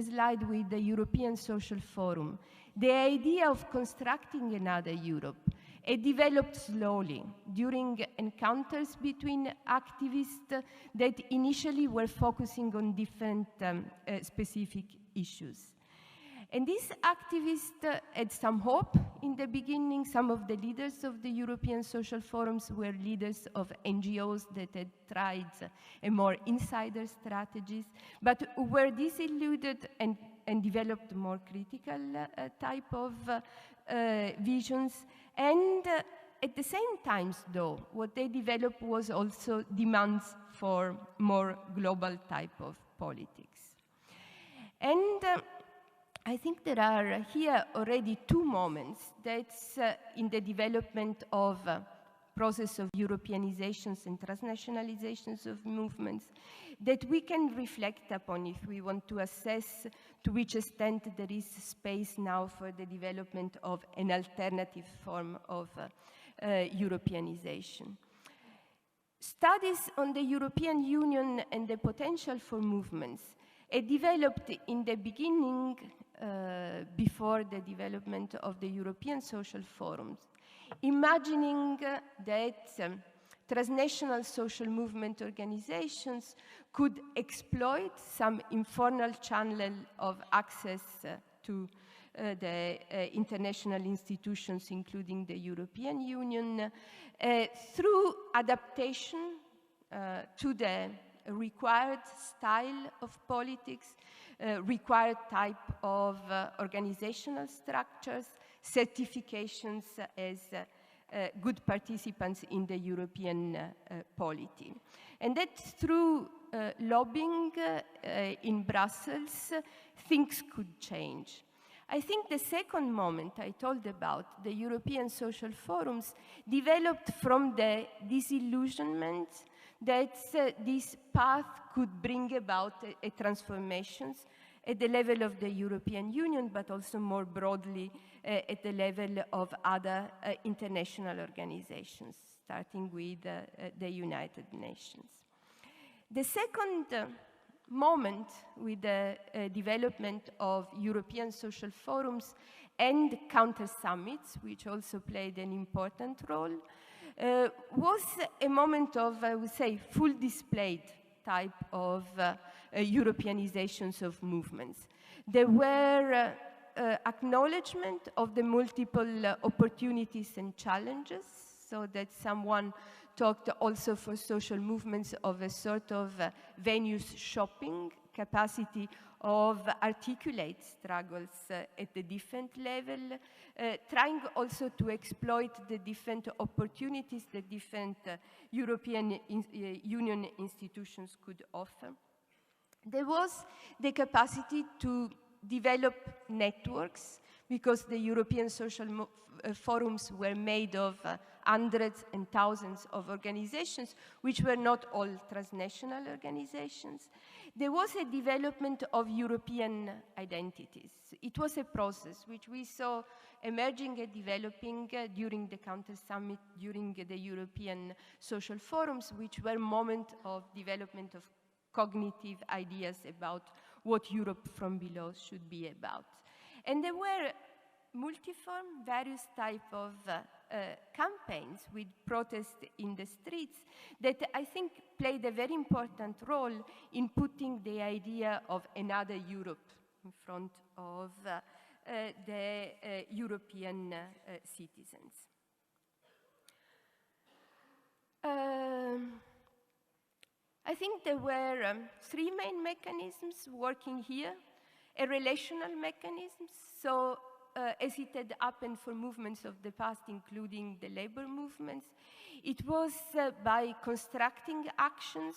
slide with the European Social Forum, the idea of constructing another Europe, it developed slowly during encounters between activists that initially were focusing on different specific issues. And these activists had some hope in the beginning. Some of the leaders of the European Social Forums were leaders of NGOs that had tried a more insider strategies, but were disillusioned and developed more critical type of visions. And at the same time, though, what they developed was also demands for more global type of politics. And I think there are here already two moments that's in the development of process of Europeanizations and transnationalizations of movements that we can reflect upon if we want to assess to which extent there is space now for the development of an alternative form of Europeanization. Studies on the European Union and the potential for movements developed in the beginning before the development of the European social forums, imagining that transnational social movement organizations could exploit some informal channel of access to the international institutions, including the European Union, through adaptation to the required style of politics, required type of organizational structures, certifications as good participants in the European polity. And that through lobbying in Brussels, things could change. I think the second moment I told about, the European social forums, developed from the disillusionment that this path could bring about a transformations at the level of the European Union, but also more broadly at the level of other international organizations, starting with the United Nations. The second moment with the development of European social forums and counter-summits, which also played an important role, was a moment of, I would say, full displayed type of Europeanizations of movements. There were acknowledgement of the multiple opportunities and challenges, so that someone talked also for social movements of a sort of venues shopping, capacity of articulate struggles at the different level, trying also to exploit the different opportunities that different European Union institutions could offer. There was the capacity to develop networks, because the European social forums were made of hundreds and thousands of organizations, which were not all transnational organizations. There was a development of European identities. It was a process which we saw emerging and developing during the Counter Summit, during the European social forums, which were moments of development of cognitive ideas about what Europe from below should be about. And there were multiform, various type of campaigns with protests in the streets that I think played a very important role in putting the idea of another Europe in front of the European citizens. I think there were three main mechanisms working here. A relational mechanism, so as it had happened for movements of the past, including the labor movements, it was by constructing actions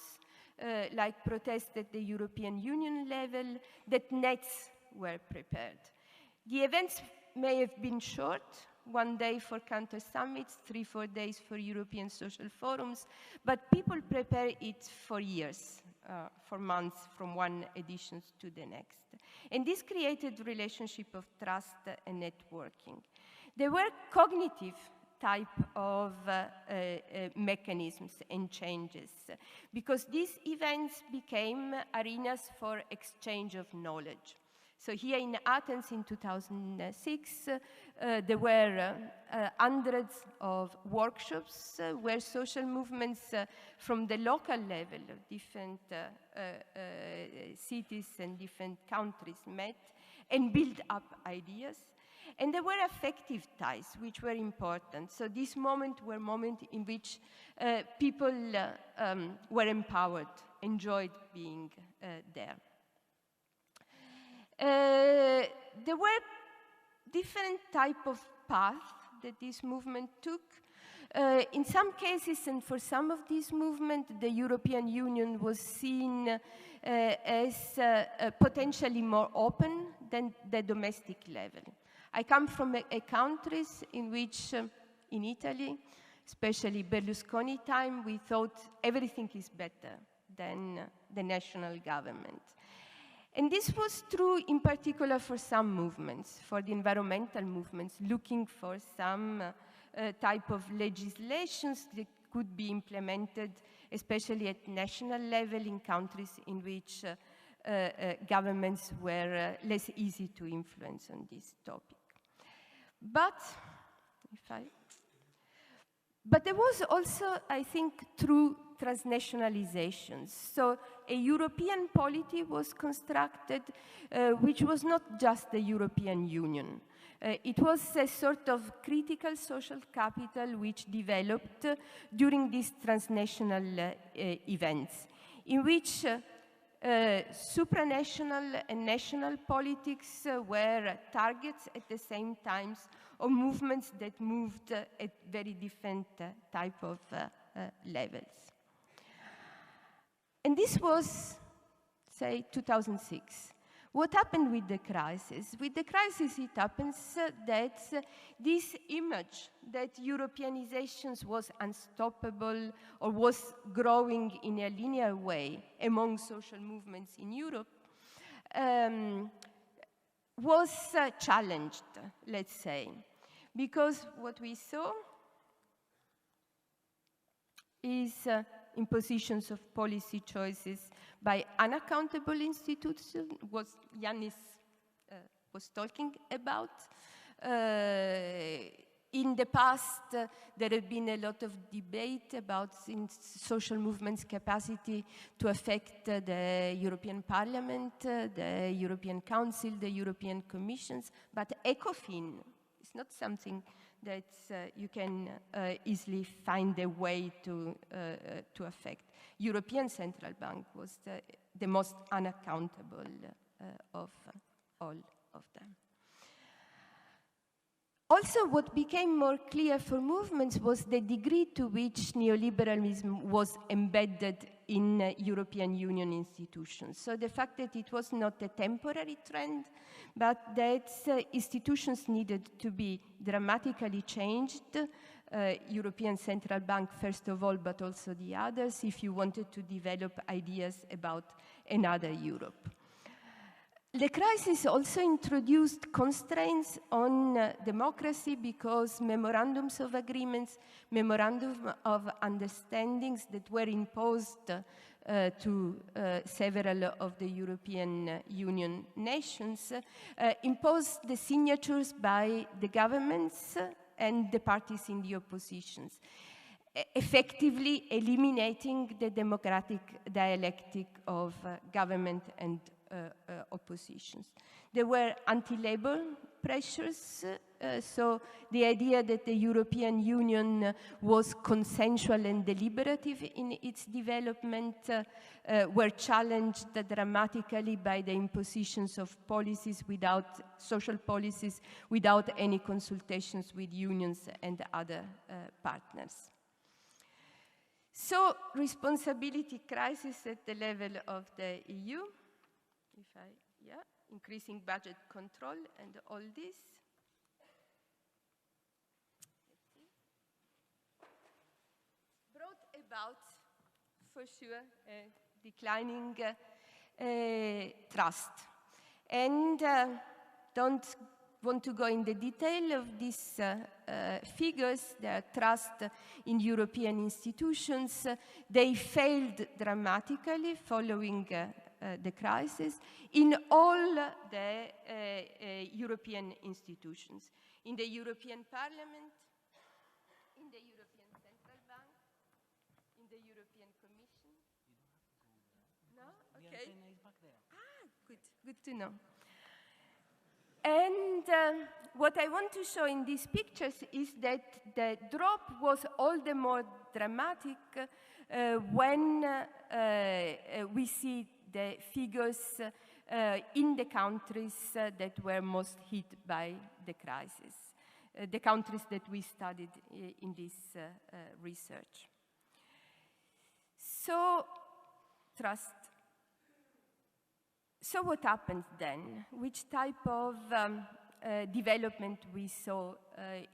like protests at the European Union level that nets were prepared. The events may have been short, 1 day for counter summits, 3-4 days for European social forums, but people prepare it for years, for months, from one edition to the next. And this created relationship of trust and networking. There were cognitive type of mechanisms and changes, because these events became arenas for exchange of knowledge. So here in Athens in 2006, there were hundreds of workshops where social movements from the local level of different cities and different countries met and built up ideas. And there were affective ties, which were important. So these moments were moments in which people were empowered, enjoyed being there. There were different type of paths that this movement took. In some cases, and for some of these movements, the European Union was seen as potentially more open than the domestic level. I come from countries in which, in Italy, especially Berlusconi time, we thought everything is better than the national government. And this was true in particular for some movements, for the environmental movements, looking for some type of legislations that could be implemented, especially at national level in countries in which governments were less easy to influence on this topic. But there was also, I think, true transnationalizations. So a European polity was constructed, which was not just the European Union. It was a sort of critical social capital which developed during these transnational events, in which supranational and national politics were targets at the same time of movements that moved at very different type of levels. And this was, say, 2006. What happened with the crisis? With the crisis, it happens that this image that Europeanization was unstoppable or was growing in a linear way among social movements in Europe was challenged, let's say, because what we saw is impositions of policy choices by unaccountable institutions, what Yanis was talking about. In the past, there have been a lot of debate about social movements' capacity to affect the European Parliament, the European Council, the European Commissions, but ECOFIN is not something that you can easily find a way to affect. European Central Bank was the most unaccountable of all of them. Also, what became more clear for movements was the degree to which neoliberalism was embedded in European Union institutions. So the fact that it was not a temporary trend, but that institutions needed to be dramatically changed, European Central Bank first of all, but also the others, if you wanted to develop ideas about another Europe. The crisis also introduced constraints on democracy because memorandums of agreements, memorandum of understandings that were imposed to several of the European Union nations imposed the signatures by the governments and the parties in the oppositions, effectively eliminating the democratic dialectic of government and oppositions. There were anti-labor pressures, so the idea that the European Union was consensual and deliberative in its development were challenged dramatically by the impositions of policies without social policies, without any consultations with unions and other partners. So, responsibility crisis at the level of the EU. Increasing budget control and all this. Brought about, for sure, declining trust. And don't want to go in the detail of these figures, the trust in European institutions. They failed dramatically following the crisis in all the European institutions, in the European Parliament, in the European Central Bank, in the European Commission. No? Okay. Ah, good to know. And what I want to show in these pictures is that the drop was all the more dramatic when we see the figures in the countries that were most hit by the crisis. the countries that we studied in this research. So, trust. So what happened then? Which type of development we saw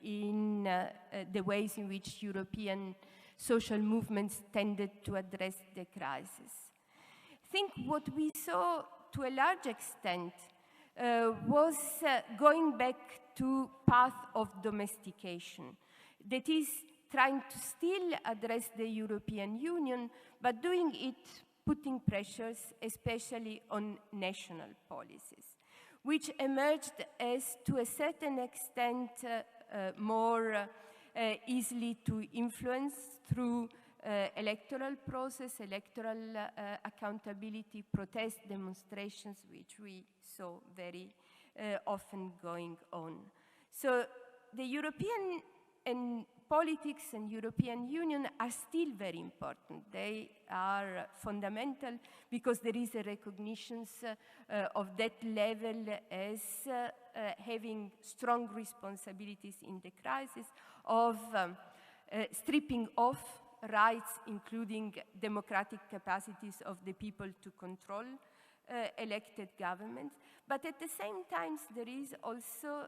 in the ways in which European social movements tended to address the crisis? I think what we saw to a large extent was going back to path of domestication. That is, trying to still address the European Union, but doing it putting pressures, especially on national policies, which emerged as, to a certain extent, more easily to influence through electoral process, electoral accountability, protest demonstrations, which we saw very often going on. So the European and politics and European Union are still very important. They are fundamental because there is a recognition of that level as having strong responsibilities in the crisis of stripping off rights, including democratic capacities of the people to control elected governments. But at the same time, there is also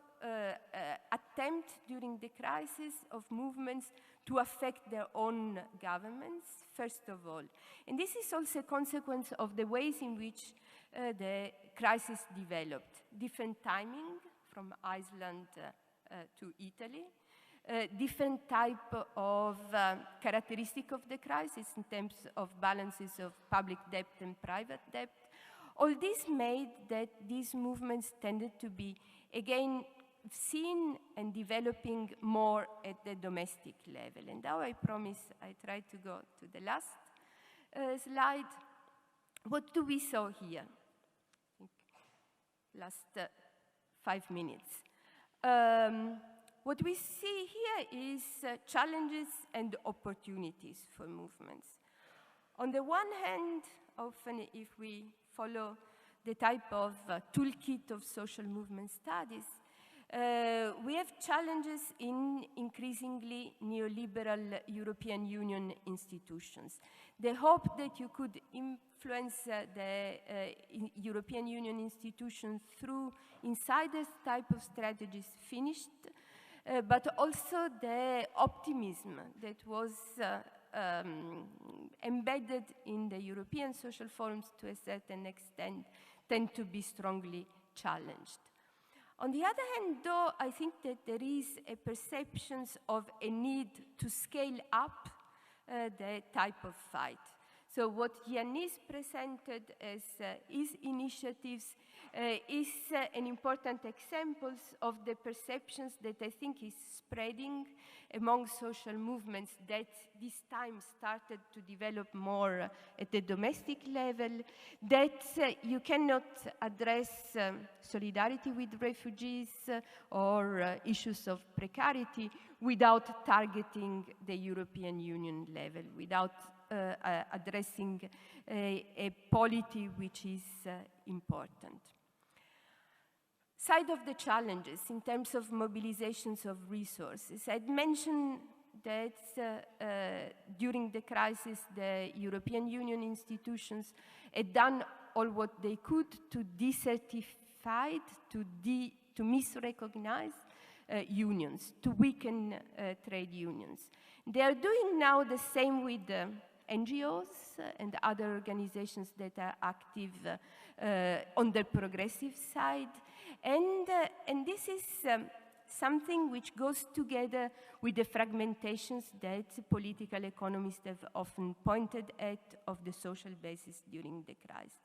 attempt during the crisis of movements to affect their own governments, first of all. And this is also a consequence of the ways in which the crisis developed. Different timing from Iceland to Italy, different type of characteristic of the crisis in terms of balances of public debt and private debt. All this made that these movements tended to be, again, seen and developing more at the domestic level. And now I promise I try to go to the last slide. What do we saw here? I think last 5 minutes. What we see here is challenges and opportunities for movements. On the one hand, often if we follow the type of toolkit of social movement studies, we have challenges in increasingly neoliberal European Union institutions. The hope that you could influence the European Union institutions through insiders type of strategies finished, but also the optimism that was embedded in the European social forums to a certain extent tend to be strongly challenged. On the other hand, though, I think that there is a perception of a need to scale up the type of fight. So what Yanis presented as his initiatives is an important example of the perceptions that I think is spreading among social movements that this time started to develop more at the domestic level, that you cannot address solidarity with refugees or issues of precarity without targeting the European Union level, without addressing a polity which is important. Side of the challenges in terms of mobilizations of resources. I'd mentioned that during the crisis, the European Union institutions had done all what they could to decertify, to misrecognize unions, to weaken trade unions. They are doing now the same with NGOs and other organizations that are active on the progressive side. And this is something which goes together with the fragmentations that political economists have often pointed at of the social basis during the crisis.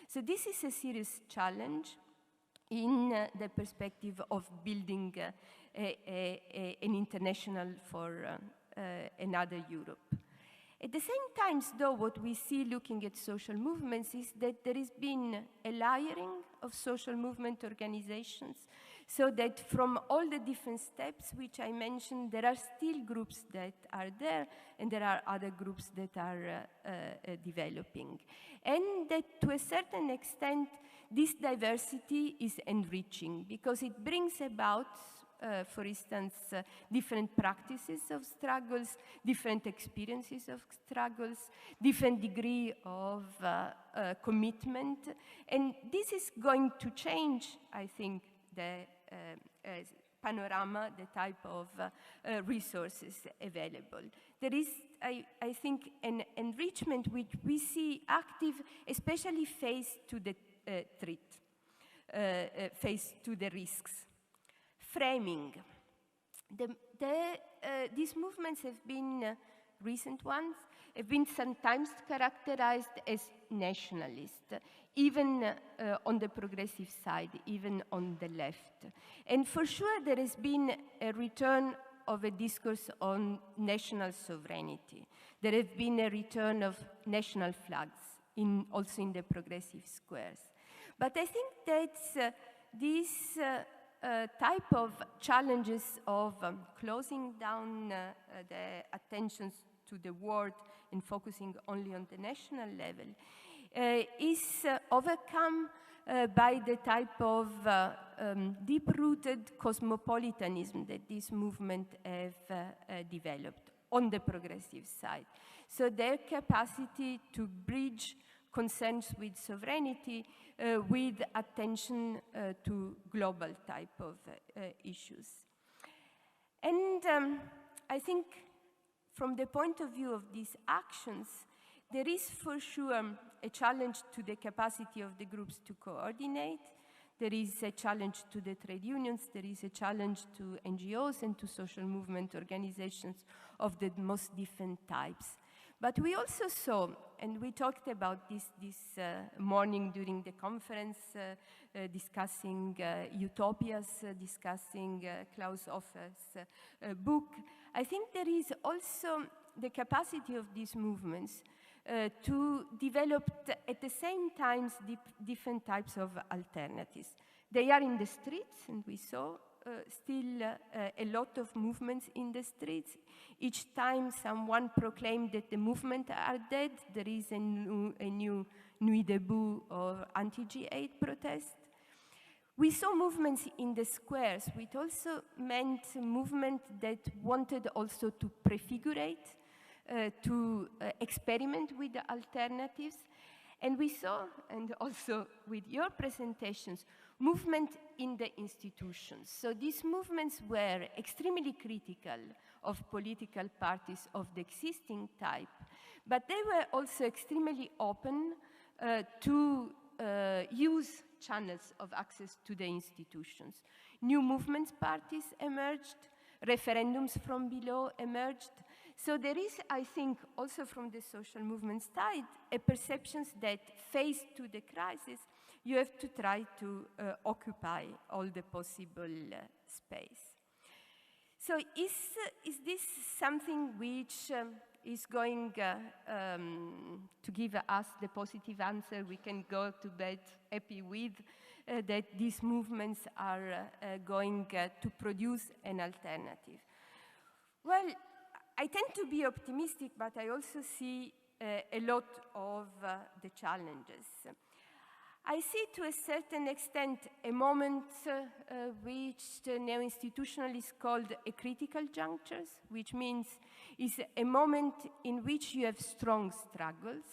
So this is a serious challenge in the perspective of building an international for another Europe. At the same time, though, what we see looking at social movements is that there has been a layering of social movement organizations, so that from all the different steps which I mentioned, there are still groups that are there, and there are other groups that are developing. And that to a certain extent, this diversity is enriching, because it brings about for instance, different practices of struggles, different experiences of struggles, different degree of commitment. And this is going to change, I think, the panorama, the type of resources available. There is, I think, an enrichment which we see active, especially faced to the threat, faced to the risks. Framing. These movements have been, recent ones, have been sometimes characterized as nationalist, even on the progressive side, even on the left. And for sure there has been a return of a discourse on national sovereignty. There have been a return of national flags, also in the progressive squares. But I think that this type of challenges of closing down the attentions to the world and focusing only on the national level is overcome by the type of deep-rooted cosmopolitanism that this movement have developed on the progressive side. So their capacity to bridge concerns with sovereignty with attention to global type of issues. And I think from the point of view of these actions, there is for sure a challenge to the capacity of the groups to coordinate. There is a challenge to the trade unions. There is a challenge to NGOs and to social movement organizations of the most different types. But we also saw, and we talked about this morning during the conference, discussing utopias, discussing Klaus Offer's book. I think there is also the capacity of these movements to develop at the same time different types of alternatives. They are in the streets, and we saw still a lot of movements in the streets. Each time someone proclaimed that the movement are dead, there is a new Nuit debout or anti-G8 protest. We saw movements in the squares, which also meant a movement that wanted also to prefigurate, to experiment with the alternatives. And we saw, and also with your presentations, movement in the institutions. So these movements were extremely critical of political parties of the existing type, but they were also extremely open to use channels of access to the institutions. New movements parties emerged, referendums from below emerged. So there is, I think, also from the social movement side, a perception that faced to the crisis, you have to try to occupy all the possible space. So is this something which is going to give us the positive answer we can go to bed happy with, that these movements are going to produce an alternative? Well, I tend to be optimistic, but I also see a lot of the challenges. I see to a certain extent a moment which the neo-institutionalists called a critical junctures, which means is a moment in which you have strong struggles.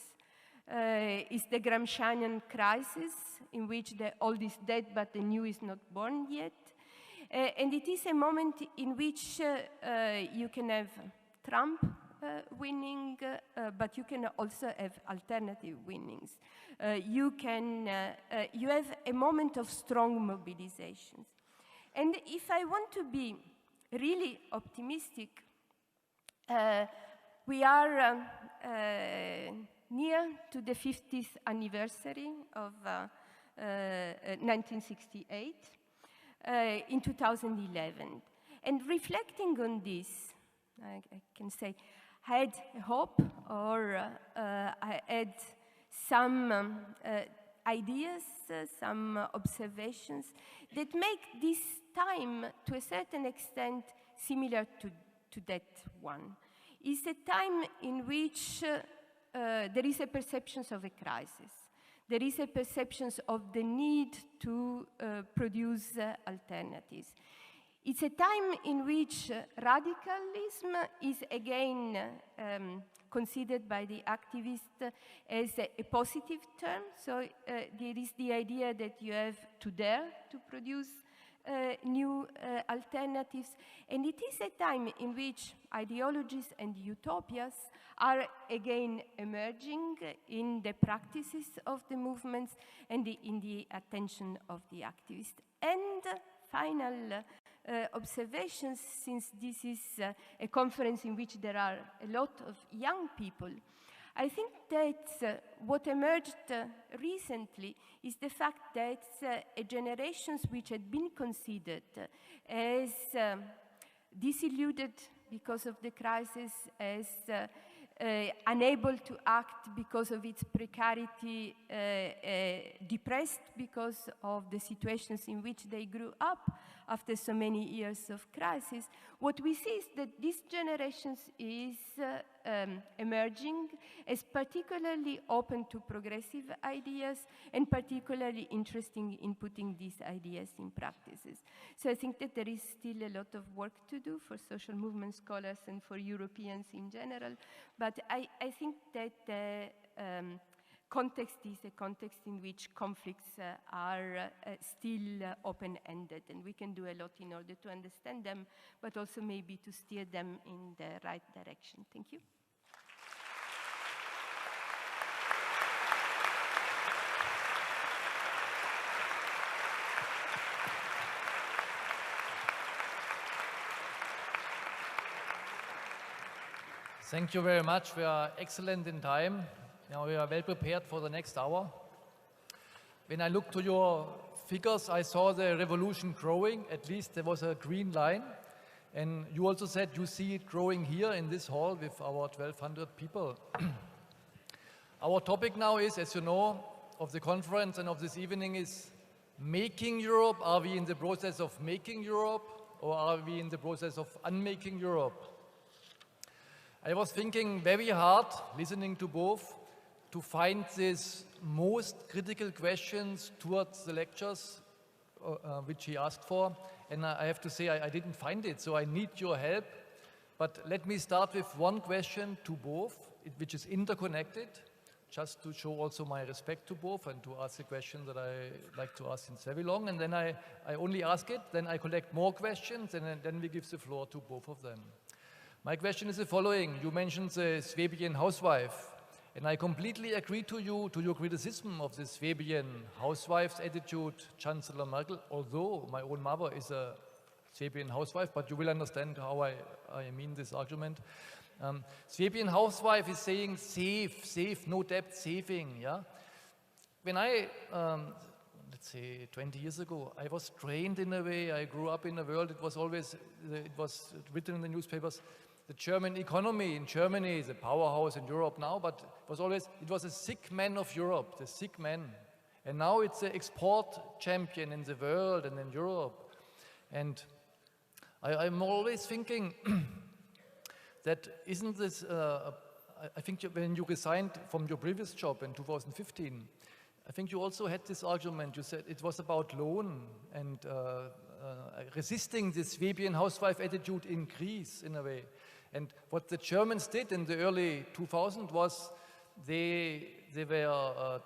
It's the Gramscian crisis, in which the old is dead but the new is not born yet. And it is a moment in which you can have Trump winning, but you can also have alternative winnings. You have a moment of strong mobilizations. And if I want to be really optimistic, we are near to the 50th anniversary of 1968 in 2011. And reflecting on this, I can say, I had a hope, or I had some ideas, some observations that make this time, to a certain extent, similar to that one. It's a time in which there is a perception of a crisis. There is a perception of the need to produce alternatives. It's a time in which radicalism is again considered by the activists as a positive term. So there is the idea that you have to dare to produce new alternatives. And it is a time in which ideologies and utopias are again emerging in the practices of the movements and in the attention of the activists. And final observations, since this is a conference in which there are a lot of young people, I think that what emerged recently is the fact that generations which had been considered as disillusioned because of the crisis, as unable to act because of its precarity, depressed because of the situations in which they grew up after so many years of crisis, what we see is that this generation is emerging as particularly open to progressive ideas and particularly interesting in putting these ideas in practices. So I think that there is still a lot of work to do for social movement scholars and for Europeans in general, but I think that the context is a context in which conflicts are still open-ended, and we can do a lot in order to understand them, but also maybe to steer them in the right direction. Thank you. Thank you very much. We are excellent in time. Now we are well prepared for the next hour. When I looked to your figures, I saw the revolution growing. At least there was a green line. And you also said you see it growing here in this hall with our 1,200 people. Our topic now is, as you know, of the conference and of this evening is making Europe. Are we in the process of making Europe, or are we in the process of unmaking Europe? I was thinking very hard, listening to both, to find these most critical questions towards the lectures which he asked for. And I have to say I didn't find it, so I need your help. But let me start with one question to both, which is interconnected, just to show also my respect to both and to ask a question that I like to ask since very long. And then I only ask it, then I collect more questions, and then we give the floor to both of them. My question is the following. You mentioned the Swabian housewife, and I completely agree to your criticism of the Swabian housewife's attitude, Chancellor Merkel, although my own mother is a Swabian housewife, but you will understand how I mean this argument. Swabian housewife is saying save, no debt, saving, yeah? When I, let's say 20 years ago, I was trained in a way, I grew up in a world, it was written in the newspapers, the German economy in Germany is a powerhouse in Europe now, but it was a sick man of Europe, the sick man. And now it's an export champion in the world and in Europe. And I'm always thinking that isn't this, I think when you resigned from your previous job in 2015, I think you also had this argument. You said it was about loan and resisting the Swabian housewife attitude in Greece in a way. And what the Germans did in the early 2000s was they were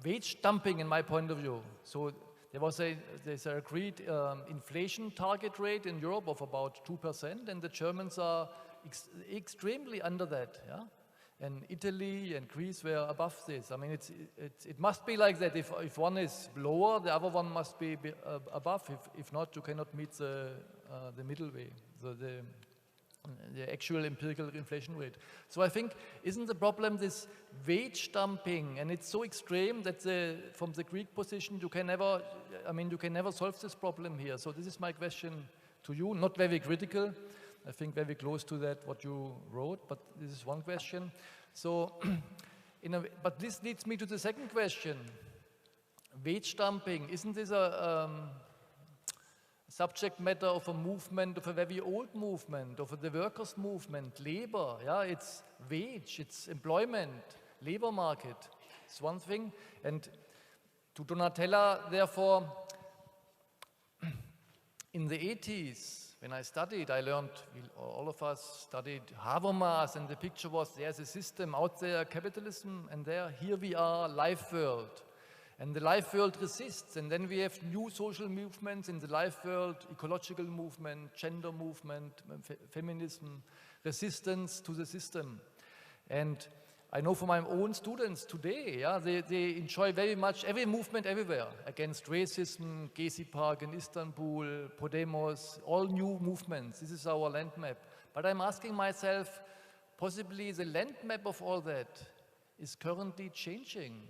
wage dumping in my point of view. So there's an agreed inflation target rate in Europe of about 2%, and the Germans are extremely under that. Yeah? And Italy and Greece were above this. I mean, it must be like that. If one is lower, the other one must be above. If not, you cannot meet the middle way, the actual empirical inflation rate. So I think, isn't the problem this wage dumping? And it's so extreme that from the Greek position, you can never solve this problem here. So this is my question to you, not very critical. I think very close to that, what you wrote, but this is one question. So, but this leads me to the second question. Wage dumping, isn't this a subject matter of a movement, of a very old movement, of the workers' movement, labor? Yeah, it's wage, it's employment, labor market. It's one thing. And to Donatella, therefore, in the 80s, when I studied, I learned, all of us studied Habermas, and the picture was there's a system out there, capitalism, and here we are, life world. And the life world resists, and then we have new social movements in the life world, ecological movement, gender movement, feminism, resistance to the system. And I know from my own students today, yeah, they enjoy very much every movement everywhere, against racism, Gezi Park in Istanbul, Podemos, all new movements. This is our land map. But I'm asking myself, possibly the land map of all that is currently changing.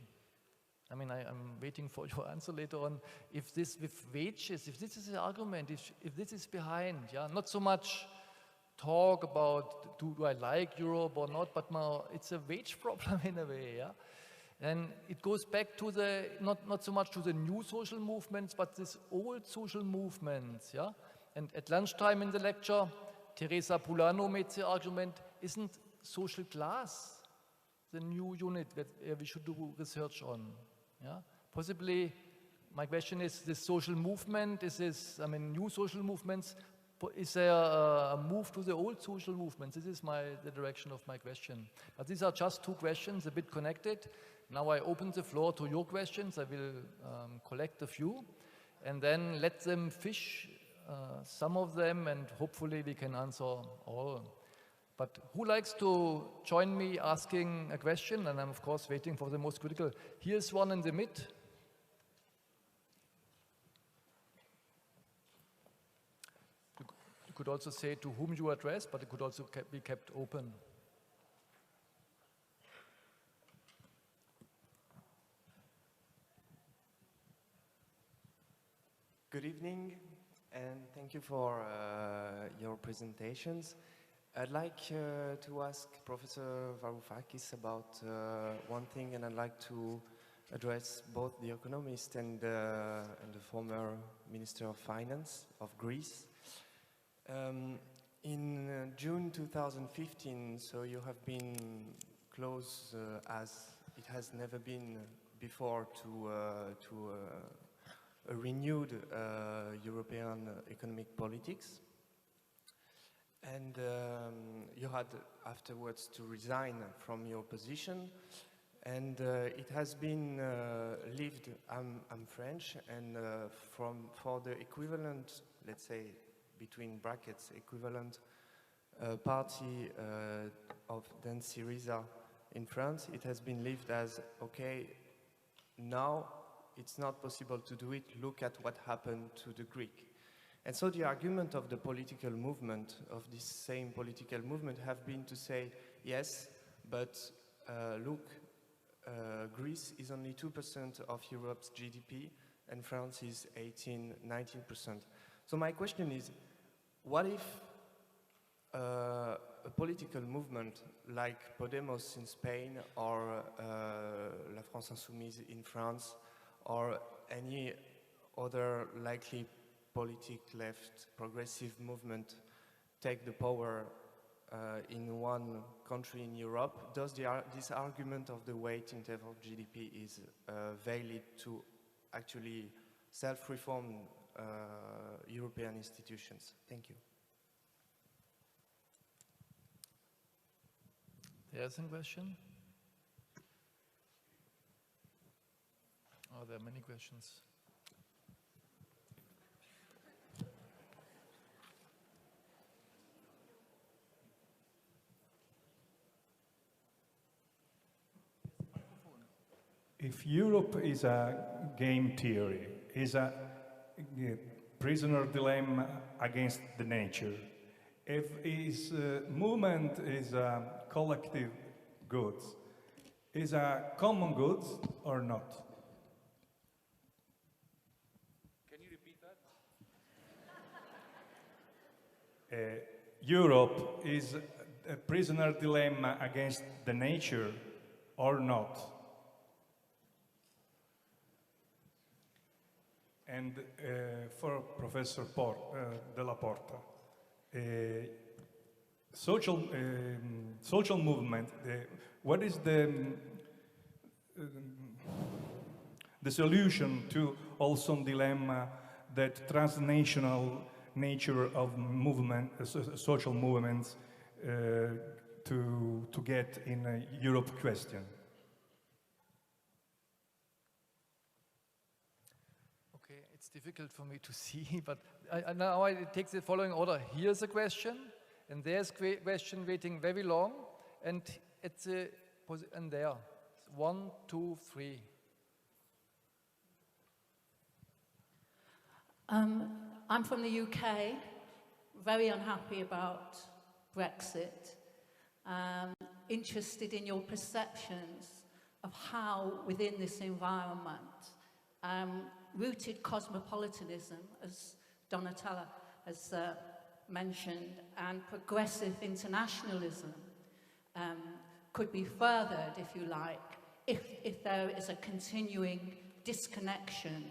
I mean, I'm waiting for your answer later on. If this with wages, if this is the argument, if this is behind, yeah, not so much talk about do I like Europe or not, but more, it's a wage problem in a way, yeah. And it goes back to the not so much to the new social movements, but this old social movements, yeah. And at lunchtime in the lecture, Teresa Pulano made the argument: isn't social class the new unit that we should do research on? Yeah, possibly. My question is: this social movement, is this? I mean, new social movements. Is there a move to the old social movements? This is the direction of my question. But these are just two questions, a bit connected. Now I open the floor to your questions. I will collect a few, and then let them fish some of them, and hopefully we can answer all. But who likes to join me asking a question? And I'm, of course, waiting for the most critical. Here's one in the mid. You could also say to whom you address, but it could also be kept open. Good evening, and thank you for your presentations. I'd like to ask Professor Varoufakis about one thing, and I'd like to address both the economist and the former Minister of Finance of Greece. In June 2015, so you have been close as it has never been before to a renewed European economic politics. And you had afterwards to resign from your position, and it has been lived. I'm French, and for the equivalent, let's say, between brackets, equivalent party of then Syriza in France, it has been lived as, okay, now it's not possible to do it, look at what happened to the Greek. And so the argument of the political movement, of this same political movement, have been to say, yes, but look, Greece is only 2% of Europe's GDP, and France is 19%. So my question is, what if a political movement like Podemos in Spain, or La France Insoumise in France, or any other likely politic left progressive movement take the power in one country in Europe, does this argument of the weight in terms of GDP is valid to actually self-reform European institutions? Thank you. There's a question. Oh, there are many questions. If Europe is a game theory, is a prisoner dilemma against the nature, if its movement is a collective goods, is a common goods or not? Can you repeat that? Europe is a prisoner dilemma against the nature or not? And for Professor della Porta, social movement, what is the solution to also dilemma that transnational nature of movement, social movements to get in a Europe question? Okay, it's difficult for me to see, but now I take the following order. Here's a question, and there's a question waiting very long, and it's and there. 1, 2, 3. I'm from the UK, very unhappy about Brexit, interested in your perceptions of how within this environment, rooted cosmopolitanism, as Donatella has mentioned, and progressive internationalism could be furthered, if you like, if there is a continuing disconnection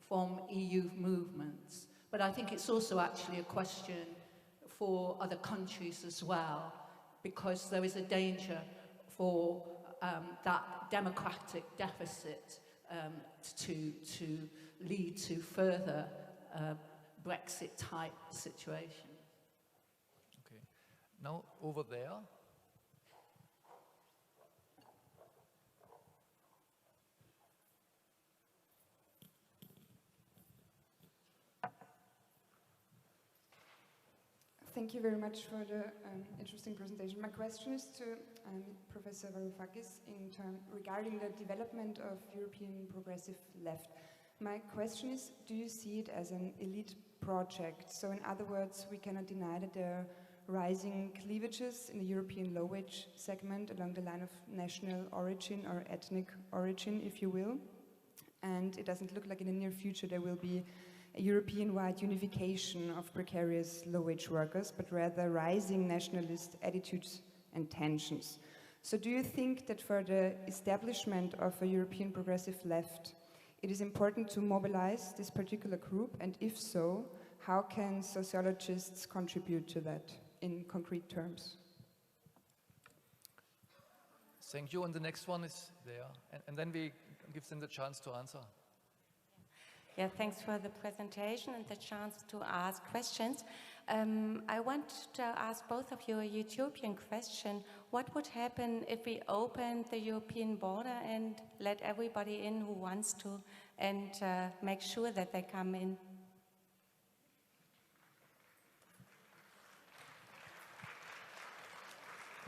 from EU movements. But I think it's also actually a question for other countries as well, because there is a danger for that democratic deficit to lead to further Brexit-type situations. Okay, now over there. Thank you very much for the interesting presentation. My question is to Professor Varoufakis regarding the development of European progressive left. My question is, do you see it as an elite project? So in other words, we cannot deny that there are rising cleavages in the European low-wage segment along the line of national origin or ethnic origin, if you will. And it doesn't look like in the near future there will be a European-wide unification of precarious low-wage workers, but rather rising nationalist attitudes and tensions. So do you think that for the establishment of a European progressive left, it is important to mobilize this particular group? And if so, how can sociologists contribute to that in concrete terms? Thank you. And the next one is there. And then we give them the chance to answer. Yeah, thanks for the presentation and the chance to ask questions. I want to ask both of you a utopian question. What would happen if we opened the European border and let everybody in who wants to, and make sure that they come in?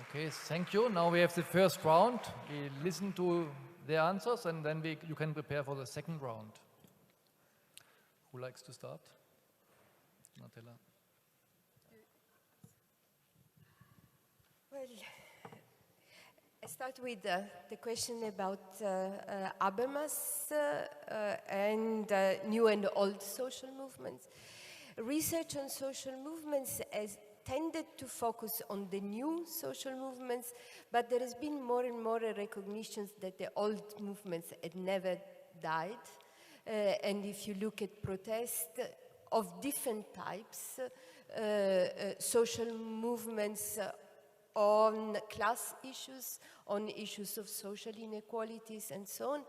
Okay, thank you. Now we have the first round. We listen to the answers, and then you can prepare for the second round. Who likes to start? Donatella. Well, I start with the question about Habermas and new and old social movements. Research on social movements has tended to focus on the new social movements, but there has been more and more recognition that the old movements had never died. And if you look at protests of different types, social movements on class issues, on issues of social inequalities and so on,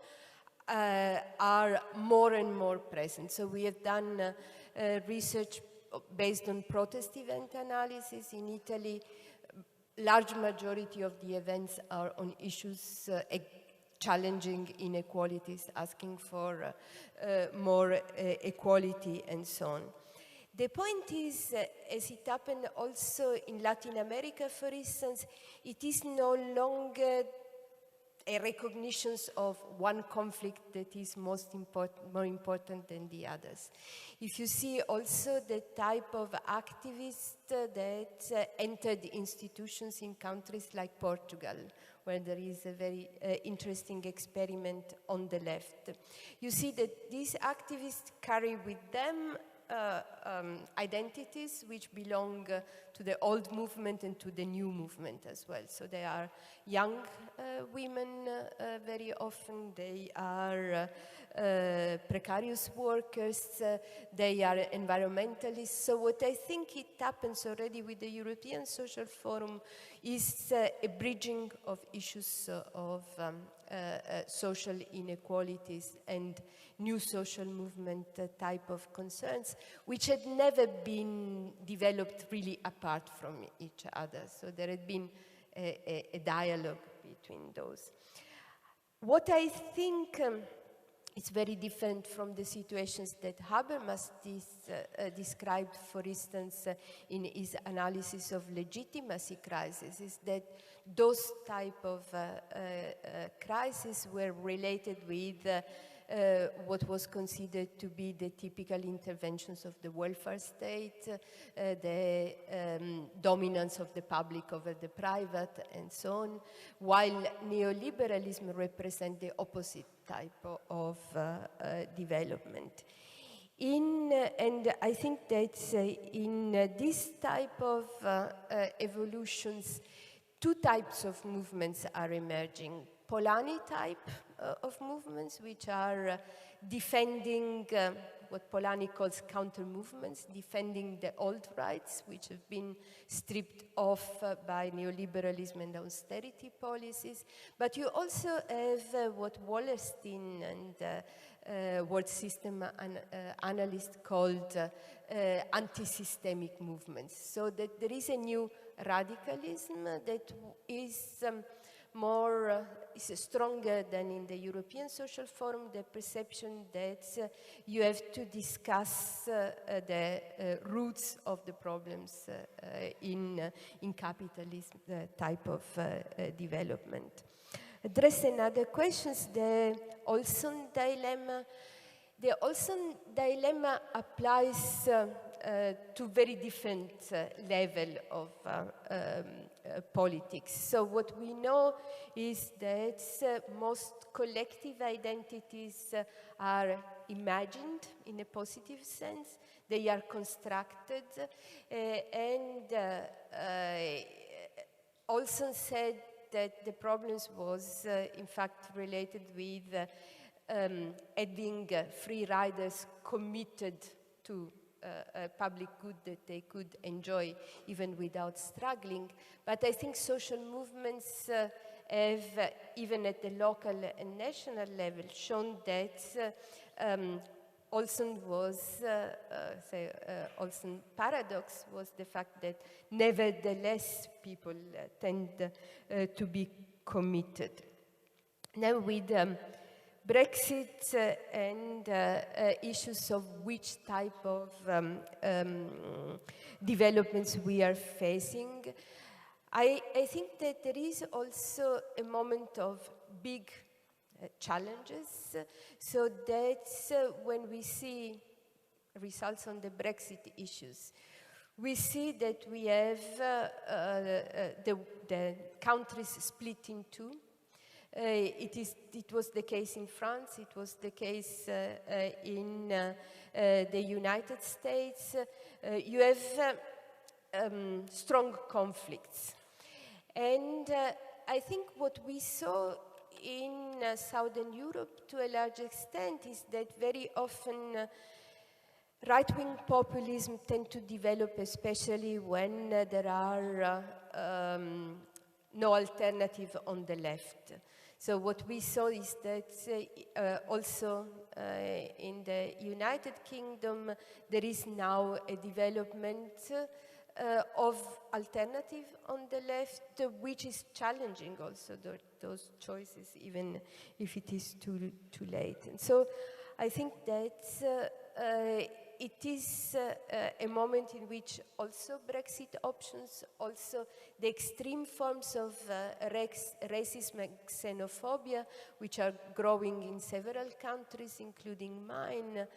are more and more present. So we have done research based on protest event analysis. In Italy, large majority of the events are on issues challenging inequalities, asking for more equality and so on. The point is, as it happened also in Latin America, for instance, it is no longer a recognition of one conflict that is more important than the others. If you see also the type of activists that entered institutions in countries like Portugal, where there is a very interesting experiment on the left, you see that these activists carry with them identities which belong to the old movement and to the new movement as well. So they are young women very often, they are precarious workers, they are environmentalists. So what I think it happens already with the European Social Forum is a bridging of issues of social inequalities and new social movement type of concerns, which had never been developed really apart from each other. So there had been a dialogue between those. What I think is very different from the situations that Habermas described, for instance, in his analysis of legitimacy crisis, is that those type of crises were related with what was considered to be the typical interventions of the welfare state, the dominance of the public over the private, and so on, while neoliberalism represents the opposite type of development. And I think that in this type of evolutions, two types of movements are emerging. Polanyi type of movements, which are defending what Polanyi calls counter-movements, defending the old rights, which have been stripped off by neoliberalism and austerity policies. But you also have what Wallerstein and World System Analyst called anti-systemic movements. So that there is a new radicalism that is is stronger than in the European Social Forum, the perception that you have to discuss the roots of the problems in capitalism type of development. Address another questions, the Olson dilemma. The Olson dilemma applies to very different level of politics. So what we know is that most collective identities are imagined in a positive sense. They are constructed, and Olson said that the problems was in fact related with having free riders committed to public good that they could enjoy even without struggling. But I think social movements have, even at the local and national level, shown that Olson was, Olson paradox was the fact that nevertheless people tend to be committed. Now with Brexit and issues of which type of developments we are facing, I think that there is also a moment of big challenges, so that when we see results on the Brexit issues, we see that we have the countries split in two. It was the case in France, it was the case in the United States. You have strong conflicts. And I think what we saw in Southern Europe to a large extent is that very often right-wing populism tend to develop, especially when there are no alternative on the left. So what we saw is that also in the United Kingdom, there is now a development of alternative on the left, which is challenging also those choices, even if it is too late. And so I think that it is a moment in which also Brexit options, also the extreme forms of racism and xenophobia, which are growing in several countries, including mine,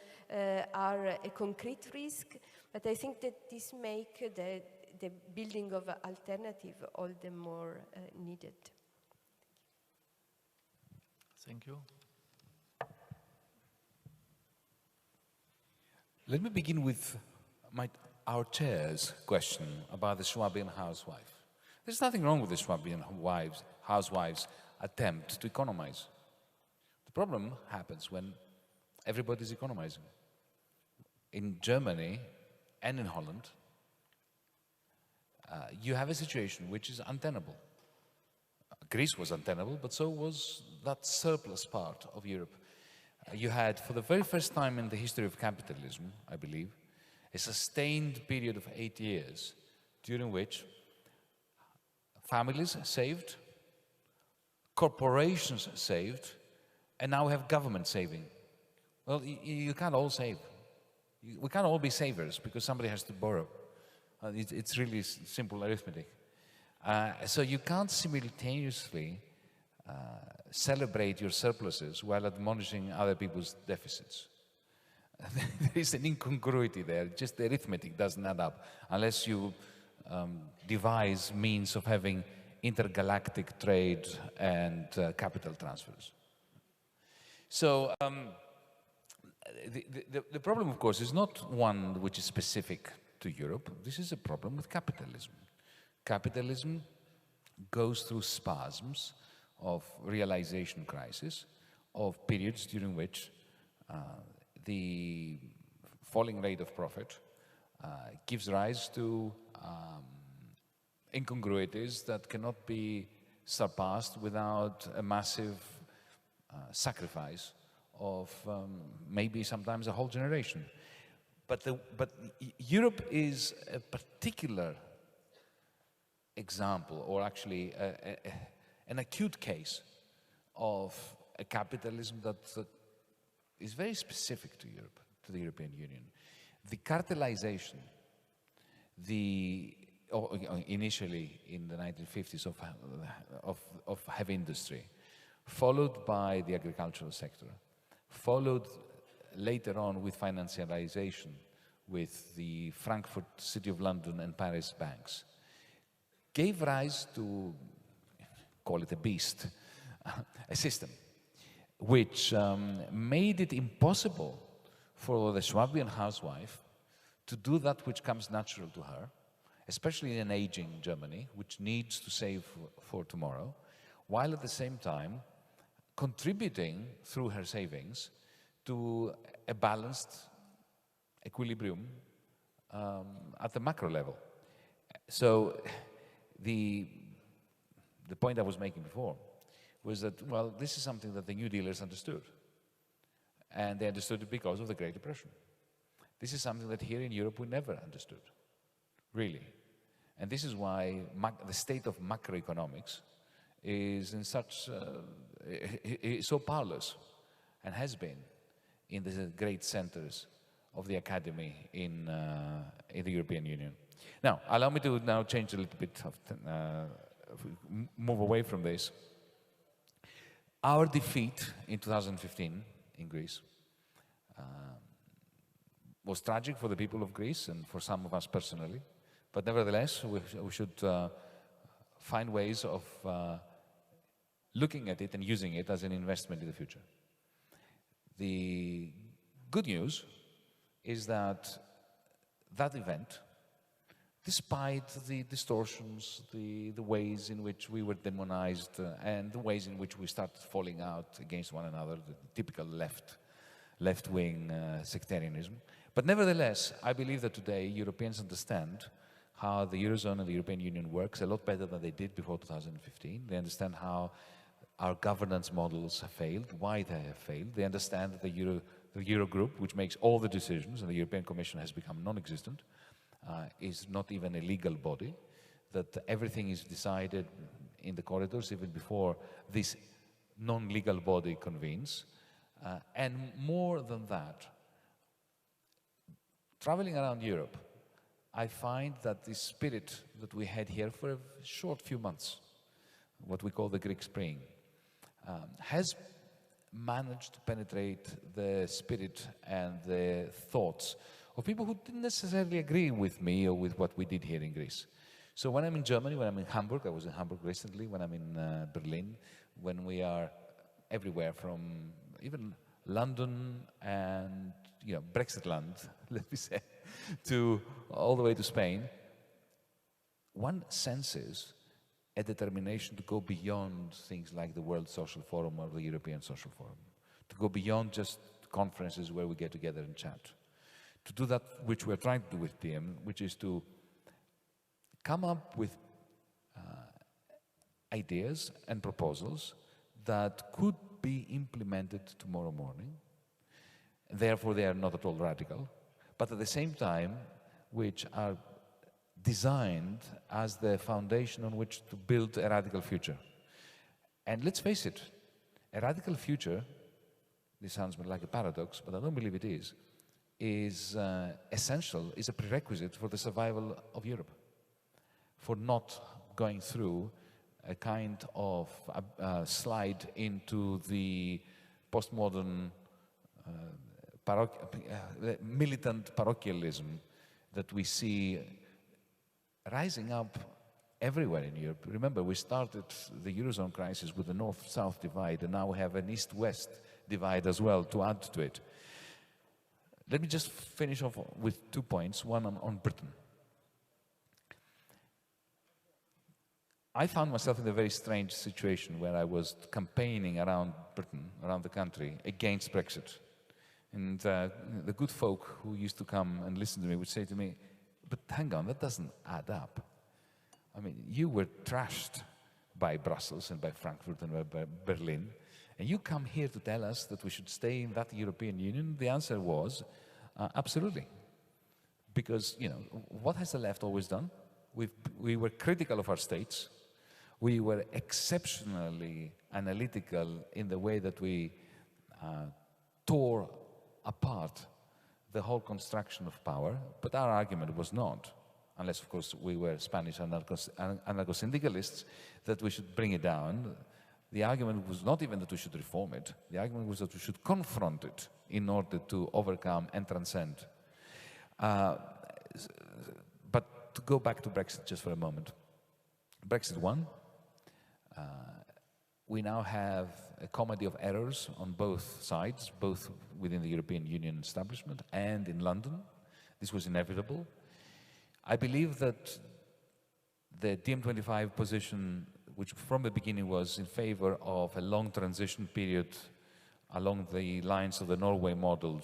are a concrete risk. But I think that this makes the building of an alternative all the more needed. Thank you. Let me begin with our chair's question about the Swabian housewife. There's nothing wrong with the Swabian housewife's attempt to economize. The problem happens when everybody's economizing. In Germany and in Holland, you have a situation which is untenable. Greece was untenable, but so was that surplus part of Europe. You had, for the very first time in the history of capitalism, I believe, a sustained period of 8 years during which families saved, corporations saved, and now we have government saving. Well, you can't all save. We can't all be savers because somebody has to borrow. It's really simple arithmetic. So you can't simultaneously celebrate your surpluses while admonishing other people's deficits. There is an incongruity there. Just the arithmetic doesn't add up unless you devise means of having intergalactic trade and capital transfers. So the problem, of course, is not one which is specific to Europe. This is a problem with capitalism. Capitalism goes through spasms of realization crisis, of periods during which the falling rate of profit gives rise to incongruities that cannot be surpassed without a massive sacrifice of maybe sometimes a whole generation. But Europe is a particular example, or actually an acute case of a capitalism that is very specific to Europe, to the European Union. The cartelization, initially in the 1950s of heavy industry, followed by the agricultural sector, followed later on with financialization with the Frankfurt, City of London and Paris banks, gave rise to, call it a beast, a system which made it impossible for the Swabian housewife to do that which comes natural to her, especially in an aging Germany, which needs to save for tomorrow, while at the same time contributing through her savings to a balanced equilibrium at the macro level. So the point I was making before was that, well, this is something that the New Dealers understood. And they understood it because of the Great Depression. This is something that here in Europe we never understood, really. And this is why the state of macroeconomics is in such, is so powerless, and has been in the great centers of the academy in the European Union. Now, allow me to now change a little bit, move away from this. Our defeat in 2015 in Greece was tragic for the people of Greece and for some of us personally, but nevertheless, we should find ways of looking at it and using it as an investment in the future. The good news is that that event, despite the distortions, the ways in which we were demonized, and the ways in which we started falling out against one another, the typical left-wing sectarianism. But nevertheless, I believe that today Europeans understand how the Eurozone and the European Union works a lot better than they did before 2015. They understand how our governance models have failed, why they have failed. They understand that the Eurogroup, which makes all the decisions, and the European Commission has become non-existent, is not even a legal body, that everything is decided in the corridors even before this non-legal body convenes. And more than that, traveling around Europe, I find that the spirit that we had here for a short few months, what we call the Greek Spring, has managed to penetrate the spirit and the thoughts of people who didn't necessarily agree with me or with what we did here in Greece. So when I'm in Germany, when I'm in Hamburg, I was in Hamburg recently, when I'm in Berlin, when we are everywhere from even London and, you know, Brexit land, let me say, to all the way to Spain, one senses a determination to go beyond things like the World Social Forum or the European Social Forum, to go beyond just conferences where we get together and chat, to do that which we're trying to do with PM, which is to come up with ideas and proposals that could be implemented tomorrow morning. Therefore, they are not at all radical, but at the same time, which are designed as the foundation on which to build a radical future. And let's face it, a radical future, this sounds like a paradox, but I don't believe it is essential, is a prerequisite for the survival of Europe, for not going through a kind of slide into the postmodern militant parochialism that we see rising up everywhere in Europe. Remember, we started the Eurozone crisis with the North-South divide, and now we have an East-West divide as well to add to it. Let me just finish off with 2 points, one on Britain. I found myself in a very strange situation where I was campaigning around Britain, around the country, against Brexit. And the good folk who used to come and listen to me would say to me, but hang on, that doesn't add up. I mean, you were trashed by Brussels and by Frankfurt and by Berlin, and you come here to tell us that we should stay in that European Union? The answer was, absolutely. Because, you know, what has the left always done? We were critical of our states. We were exceptionally analytical in the way that we tore apart the whole construction of power, but our argument was not, unless of course we were Spanish anarcho-syndicalists, that we should bring it down. The argument was not even that we should reform it. The argument was that we should confront it in order to overcome and transcend. But to go back to Brexit just for a moment. Brexit won. We now have a comedy of errors on both sides, both within the European Union establishment and in London. This was inevitable. I believe that the DiEM25 position, which from the beginning was in favor of a long transition period along the lines of the Norway model,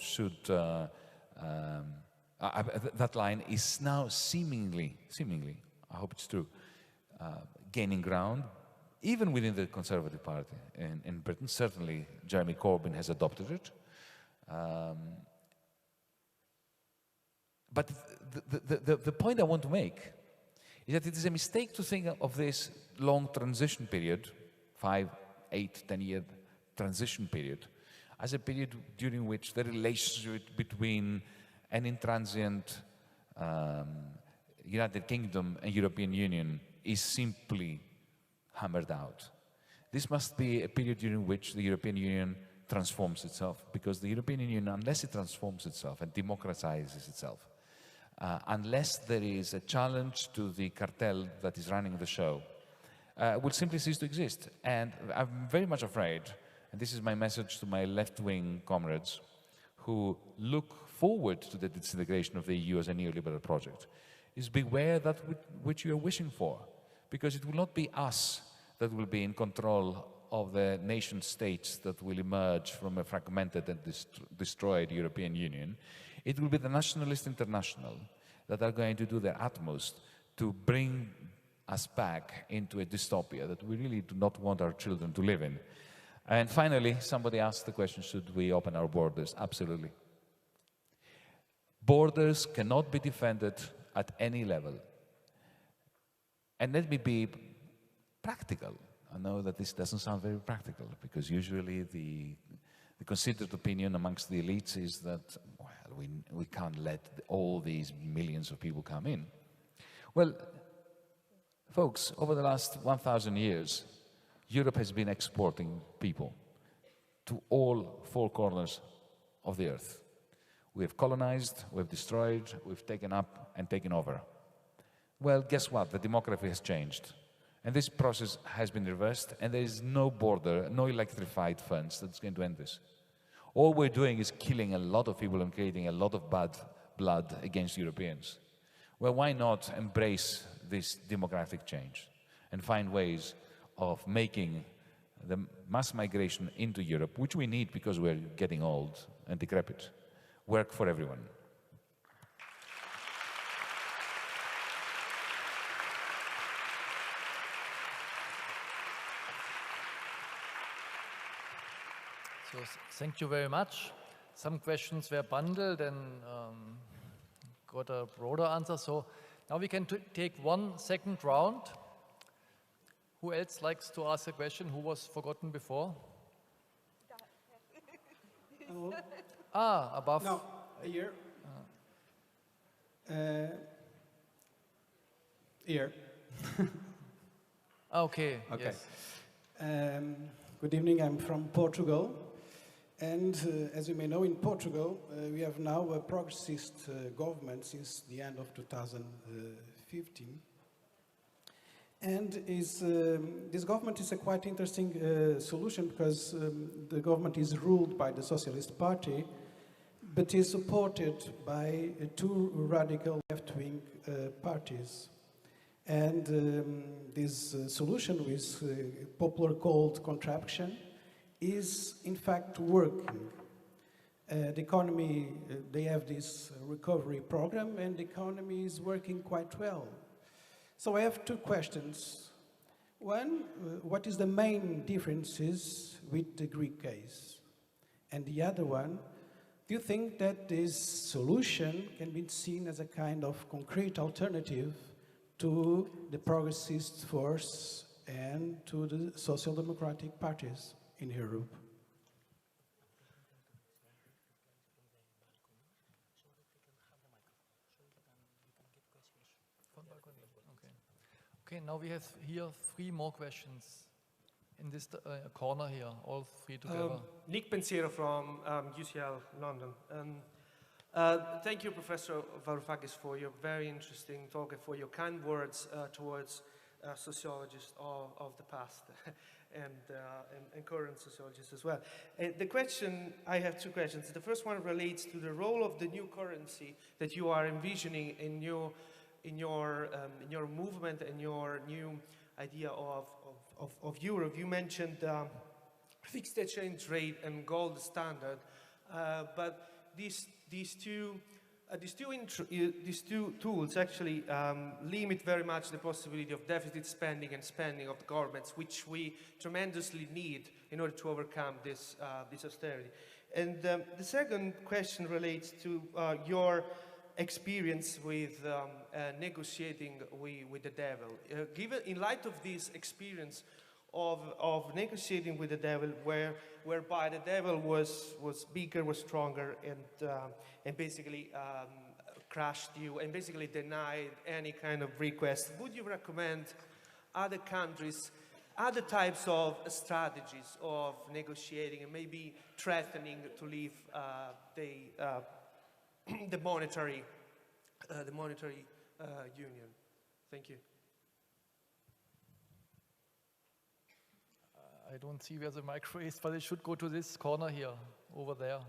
that line is now seemingly, I hope it's true, gaining ground, even within the Conservative Party in Britain. Certainly, Jeremy Corbyn has adopted it. But the point I want to make is that it is a mistake to think of this long transition period, 5, 8, 10-year transition period, as a period during which the relationship between an intransient United Kingdom and European Union is simply hammered out. This must be a period during which the European Union transforms itself, because the European Union, unless it transforms itself and democratizes itself, unless there is a challenge to the cartel that is running the show, will simply cease to exist. And I'm very much afraid, and this is my message to my left-wing comrades who look forward to the disintegration of the EU as a neoliberal project, is beware that which you are wishing for, because it will not be us that will be in control of the nation states that will emerge from a fragmented and destroyed European Union. It will be the Nationalist International that are going to do their utmost to bring us back into a dystopia that we really do not want our children to live in. And finally, somebody asked the question, should we open our borders? Absolutely. Borders cannot be defended at any level. And let me be practical. I know that this doesn't sound very practical, because usually the considered opinion amongst the elites is that, well, we can't let all these millions of people come in. Well, folks, over the last 1,000 years, Europe has been exporting people to all four corners of the earth. We have colonized, we have destroyed, we've taken up and taken over. Well, guess what? The demography has changed. And this process has been reversed, and there is no border, no electrified fence that's going to end this. All we're doing is killing a lot of people and creating a lot of bad blood against Europeans. Well, why not embrace this demographic change and find ways of making the mass migration into Europe, which we need because we're getting old and decrepit, work for everyone. So thank you very much. Some questions were bundled and got a broader answer. So now we can take one second round. Who else likes to ask a question? Who was forgotten before? Hello. Above. No, here. Here. Okay. Okay. Yes. Good evening. I'm from Portugal, and as you may know, in Portugal we have now a progressist government since the end of 2015. And this government is a quite interesting solution because the government is ruled by the Socialist Party, but is supported by two radical left-wing parties. And this solution, which popular called contraption, is in fact working. The economy, they have this recovery program, and the economy is working quite well. So I have two questions. One, what is the main differences with the Greek case? And the other one, do you think that this solution can be seen as a kind of concrete alternative to the progressist force and to the social democratic parties in Europe? Okay, now we have here three more questions in this corner here, all three together. Nick Pensiero from UCL London. Thank you, Professor Varoufakis, for your very interesting talk and for your kind words towards sociologists of the past and current sociologists as well. The question, I have two questions. The first one relates to the role of the new currency that you are envisioning in your movement and your new idea of Europe. You mentioned fixed exchange rate and gold standard, but these two tools actually limit very much the possibility of deficit spending and spending of the governments, which we tremendously need in order to overcome this austerity. And the second question relates to your experience with negotiating with the devil. Given in light of this experience of negotiating with the devil, whereby the devil was bigger, was stronger, and basically crushed you and basically denied any kind of request, would you recommend other countries, other types of strategies of negotiating and maybe threatening to leave the monetary union? Thank you. I don't see where the micro is, but it should go to this corner here, over there.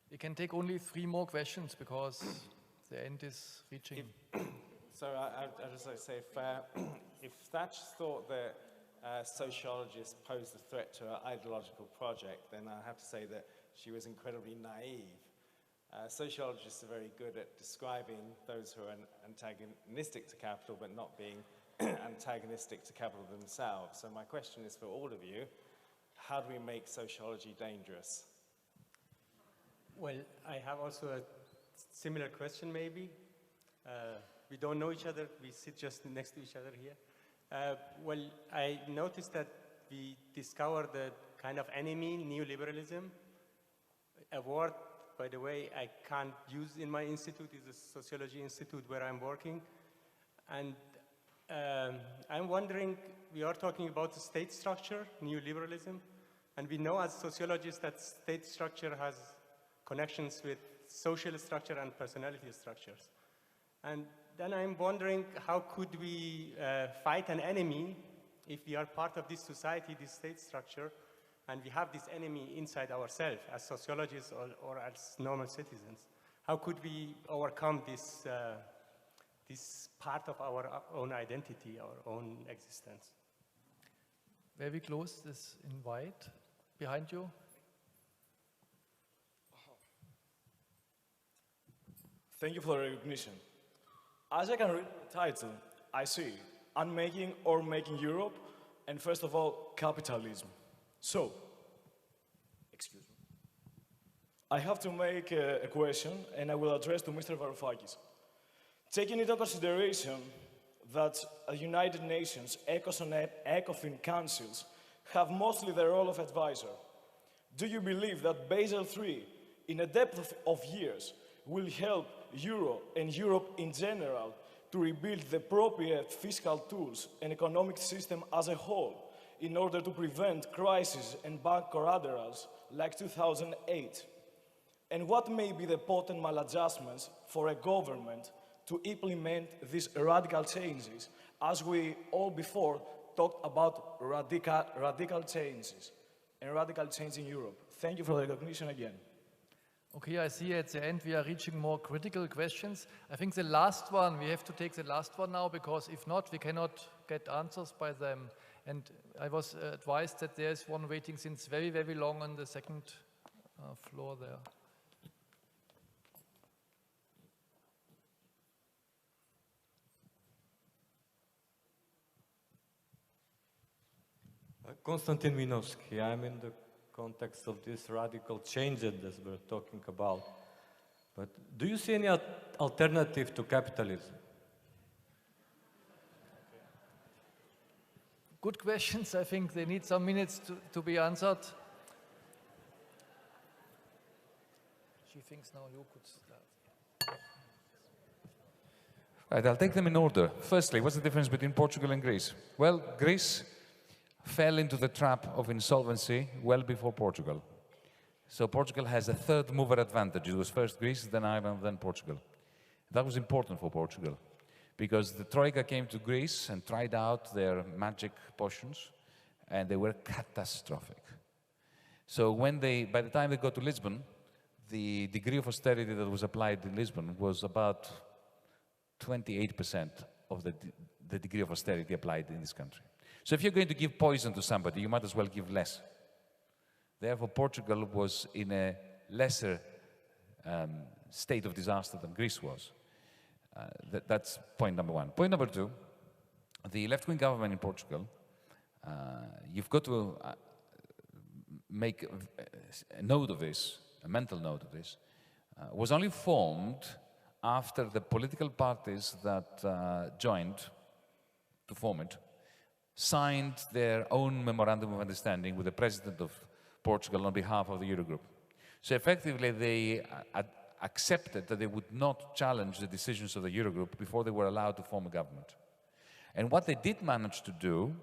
We can take only 3 more questions because the end is reaching. So I'd just like to say, if Thatcher thought that sociologists posed a threat to her ideological project, then I have to say that she was incredibly naive. Sociologists are very good at describing those who are antagonistic to capital, but not being antagonistic to capital themselves. So my question is for all of you, how do we make sociology dangerous? Well, I have also a similar question, maybe. We don't know each other. We sit just next to each other here. Well, I noticed that we discovered the kind of enemy, neoliberalism. A word, by the way, I can't use in my institute. It's a sociology institute where I'm working. And I'm wondering, we are talking about the state structure, neoliberalism, and we know as sociologists that state structure has connections with social structure and personality structures. And then I'm wondering, how could we fight an enemy if we are part of this society, this state structure, and we have this enemy inside ourselves as sociologists or as normal citizens? How could we overcome this, this part of our own identity, our own existence? Very close, this in white, behind you. Thank you for the recognition. As I can read the title, I see unmaking or making Europe, and first of all, capitalism. So, excuse me. I have to make a question, and I will address to Mr. Varoufakis. Taking into consideration that United Nations, ECOFIN councils have mostly the role of advisor, do you believe that Basel III, in a depth of years, will help Euro and Europe in general to rebuild the appropriate fiscal tools and economic system as a whole in order to prevent crises and bank collaterals like 2008? And what may be the potent maladjustments for a government to implement these radical changes, as we all before talked about radical changes and radical change in Europe? Thank you for the recognition again. Okay, I see at the end we are reaching more critical questions. I think the last one, we have to take the last one now, because if not, we cannot get answers by them. And I was advised that there is one waiting since very, very long on the second floor there. Konstantin Minovsky, I'm in the context of this radical changes that we're talking about. But do you see any alternative to capitalism? Good questions. I think they need some minutes to be answered. She thinks now you could start. Right, I'll take them in order. Firstly, what's the difference between Portugal and Greece? Well, Greece fell into the trap of insolvency well before Portugal. So Portugal has a third mover advantage. It was first Greece, then Ireland, then Portugal. That was important for Portugal because the Troika came to Greece and tried out their magic potions, and they were catastrophic. So by the time they got to Lisbon, the degree of austerity that was applied in Lisbon was about 28% of the degree of austerity applied in this country. So if you're going to give poison to somebody, you might as well give less. Therefore, Portugal was in a lesser state of disaster than Greece was. That's point number one. Point number two, the left-wing government in Portugal, you've got to make a note of this, a mental note of this, was only formed after the political parties that joined to form it signed their own memorandum of understanding with the president of Portugal on behalf of the Eurogroup. So effectively, they accepted that they would not challenge the decisions of the Eurogroup before they were allowed to form a government. And what they did manage to do,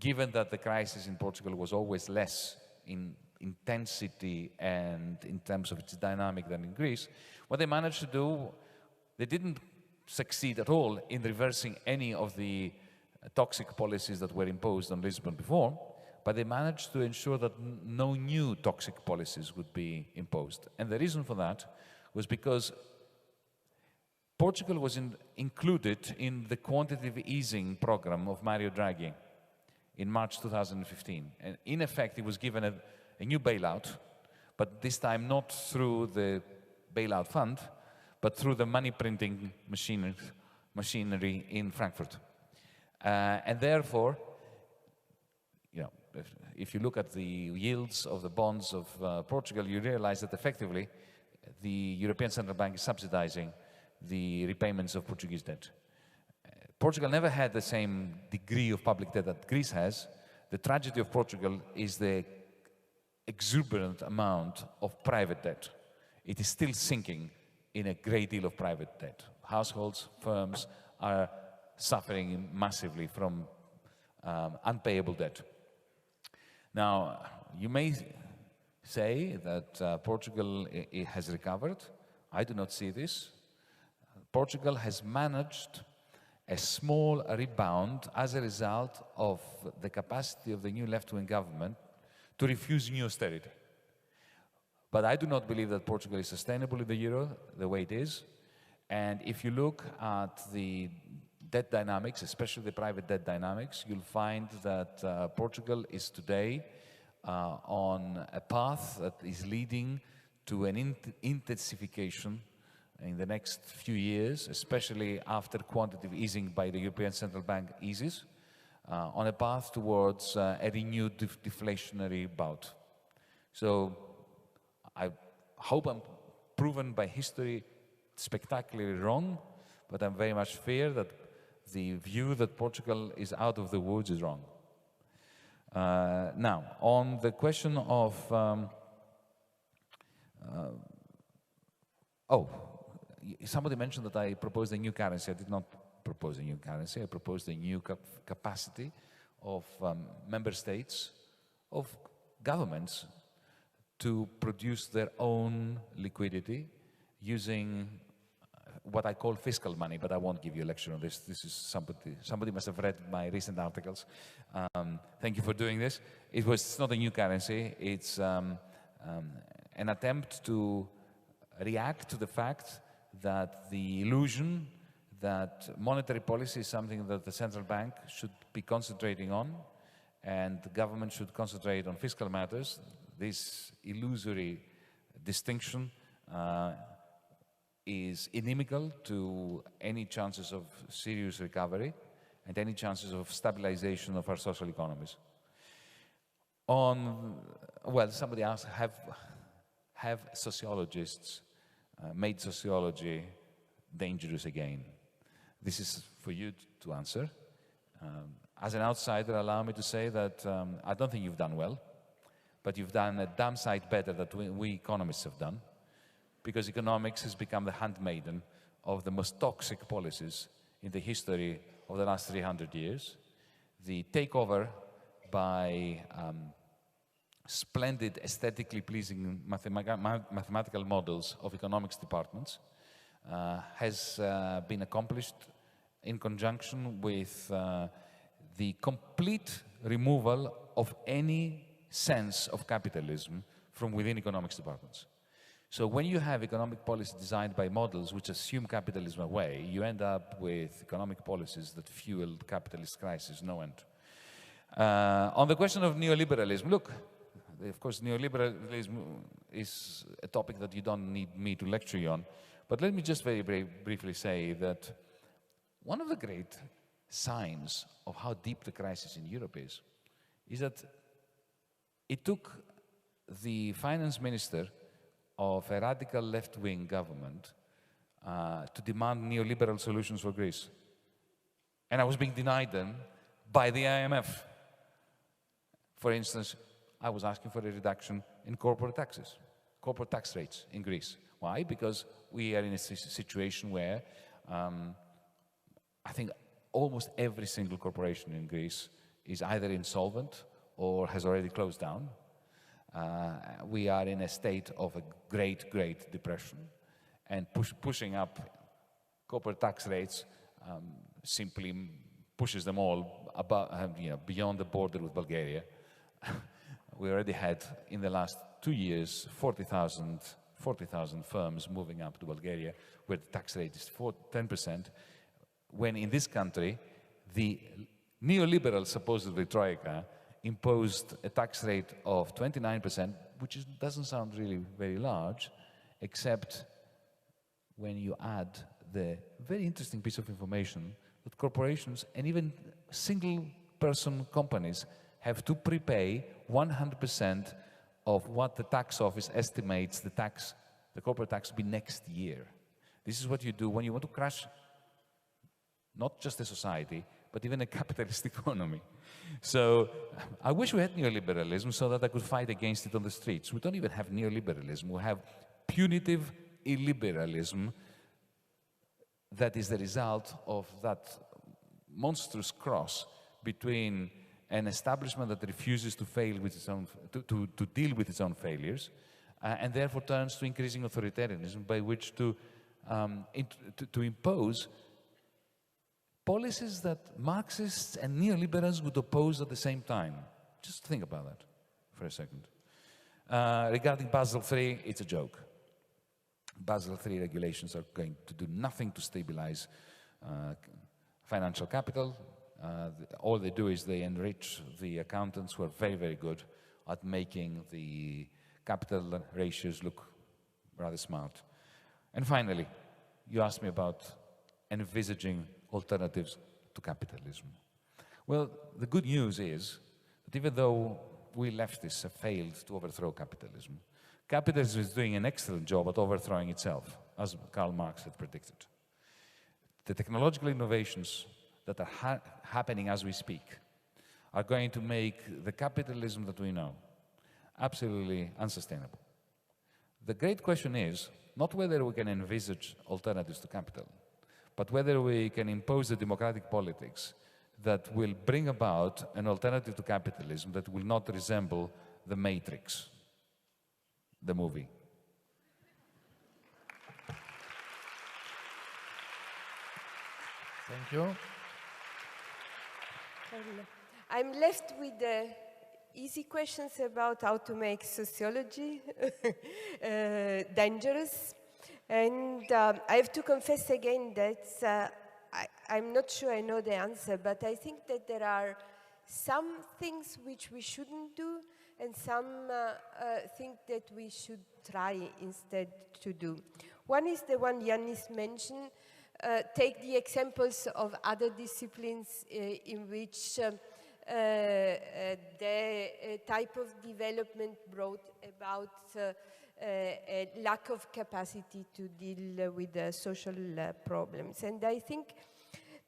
given that the crisis in Portugal was always less in intensity and in terms of its dynamic than in Greece, what they managed to do, they didn't succeed at all in reversing any of the toxic policies that were imposed on Lisbon before, but they managed to ensure that no new toxic policies would be imposed. And the reason for that was because Portugal was included in the quantitative easing program of Mario Draghi in March 2015. And in effect, he was given a new bailout, but this time not through the bailout fund, but through the money printing machinery in Frankfurt. And therefore, you know, if you look at the yields of the bonds of Portugal, you realize that effectively the European Central Bank is subsidizing the repayments of Portuguese debt. Portugal never had the same degree of public debt that Greece has. The tragedy of Portugal is the exuberant amount of private debt. It is still sinking in a great deal of private debt. Households, firms are suffering massively from unpayable debt. Now, you may say that Portugal has recovered. I do not see this. Portugal has managed a small rebound as a result of the capacity of the new left-wing government to refuse new austerity. But I do not believe that Portugal is sustainable in the euro the way it is. And if you look at the debt dynamics, especially the private debt dynamics, you'll find that Portugal is today on a path that is leading to an intensification in the next few years, especially after quantitative easing by the European Central Bank eases, on a path towards a renewed deflationary bout. So I hope I'm proven by history spectacularly wrong, but I'm very much fear that the view that Portugal is out of the woods is wrong. Now, on the question of somebody mentioned that I proposed a new currency. I did not propose a new currency. I proposed a new capacity of member states, of governments, to produce their own liquidity using what I call fiscal money, but I won't give you a lecture on this. This is somebody must have read my recent articles. Thank you for doing this. It's not a new currency. It's an attempt to react to the fact that the illusion that monetary policy is something that the central bank should be concentrating on and the government should concentrate on fiscal matters. This illusory distinction is inimical to any chances of serious recovery and any chances of stabilization of our social economies. Well, somebody asked, have sociologists made sociology dangerous again? This is for you to answer. As an outsider, allow me to say that I don't think you've done well, but you've done a damn sight better than we economists have done, because economics has become the handmaiden of the most toxic policies in the history of the last 300 years. The takeover by splendid, aesthetically pleasing mathematical models of economics departments has been accomplished in conjunction with the complete removal of any sense of capitalism from within economics departments. So when you have economic policy designed by models which assume capitalism away, you end up with economic policies that fuel the capitalist crisis, no end. On the question of neoliberalism, look, of course, neoliberalism is a topic that you don't need me to lecture you on, but let me just very briefly say that one of the great signs of how deep the crisis in Europe is that it took the finance minister of a radical left-wing government to demand neoliberal solutions for Greece. And I was being denied them by the IMF. For instance, I was asking for a reduction in corporate taxes, corporate tax rates in Greece. Why? Because we are in a situation where I think almost every single corporation in Greece is either insolvent or has already closed down. We are in a state of a great, great depression, and pushing up corporate tax rates simply pushes them all above, beyond the border with Bulgaria. We already had, in the last 2 years, 40,000 firms moving up to Bulgaria, where the tax rate is 10%, when in this country, the neoliberal, supposedly Troika, imposed a tax rate of 29%, which doesn't sound really very large, except when you add the very interesting piece of information that corporations and even single-person companies have to prepay 100% of what the tax office estimates the corporate tax will be next year. This is what you do when you want to crash not just a society, but even a capitalist economy. So I wish we had neoliberalism so that I could fight against it on the streets. We don't even have neoliberalism. We have punitive illiberalism that is the result of that monstrous cross between an establishment that refuses to fail with its own, to deal with its own failures, and therefore turns to increasing authoritarianism by which to impose policies that Marxists and neoliberals would oppose at the same time. Just think about that for a second. Regarding Basel III, it's a joke. Basel III regulations are going to do nothing to stabilize financial capital. All they do is they enrich the accountants who are very, very good at making the capital ratios look rather smart. And finally, you asked me about envisaging alternatives to capitalism. Well, the good news is that even though we leftists have failed to overthrow capitalism, capitalism is doing an excellent job at overthrowing itself, as Karl Marx had predicted. The technological innovations that are happening as we speak are going to make the capitalism that we know absolutely unsustainable. The great question is not whether we can envisage alternatives to capital, but whether we can impose the democratic politics that will bring about an alternative to capitalism that will not resemble the Matrix, the movie. Thank you. I'm left with the easy questions about how to make sociology dangerous. And I have to confess again that I'm not sure I know the answer, but I think that there are some things which we shouldn't do and some things that we should try instead to do. One is the one Yanis mentioned. Take the examples of other disciplines in which the type of development brought about a lack of capacity to deal with the social problems. And I think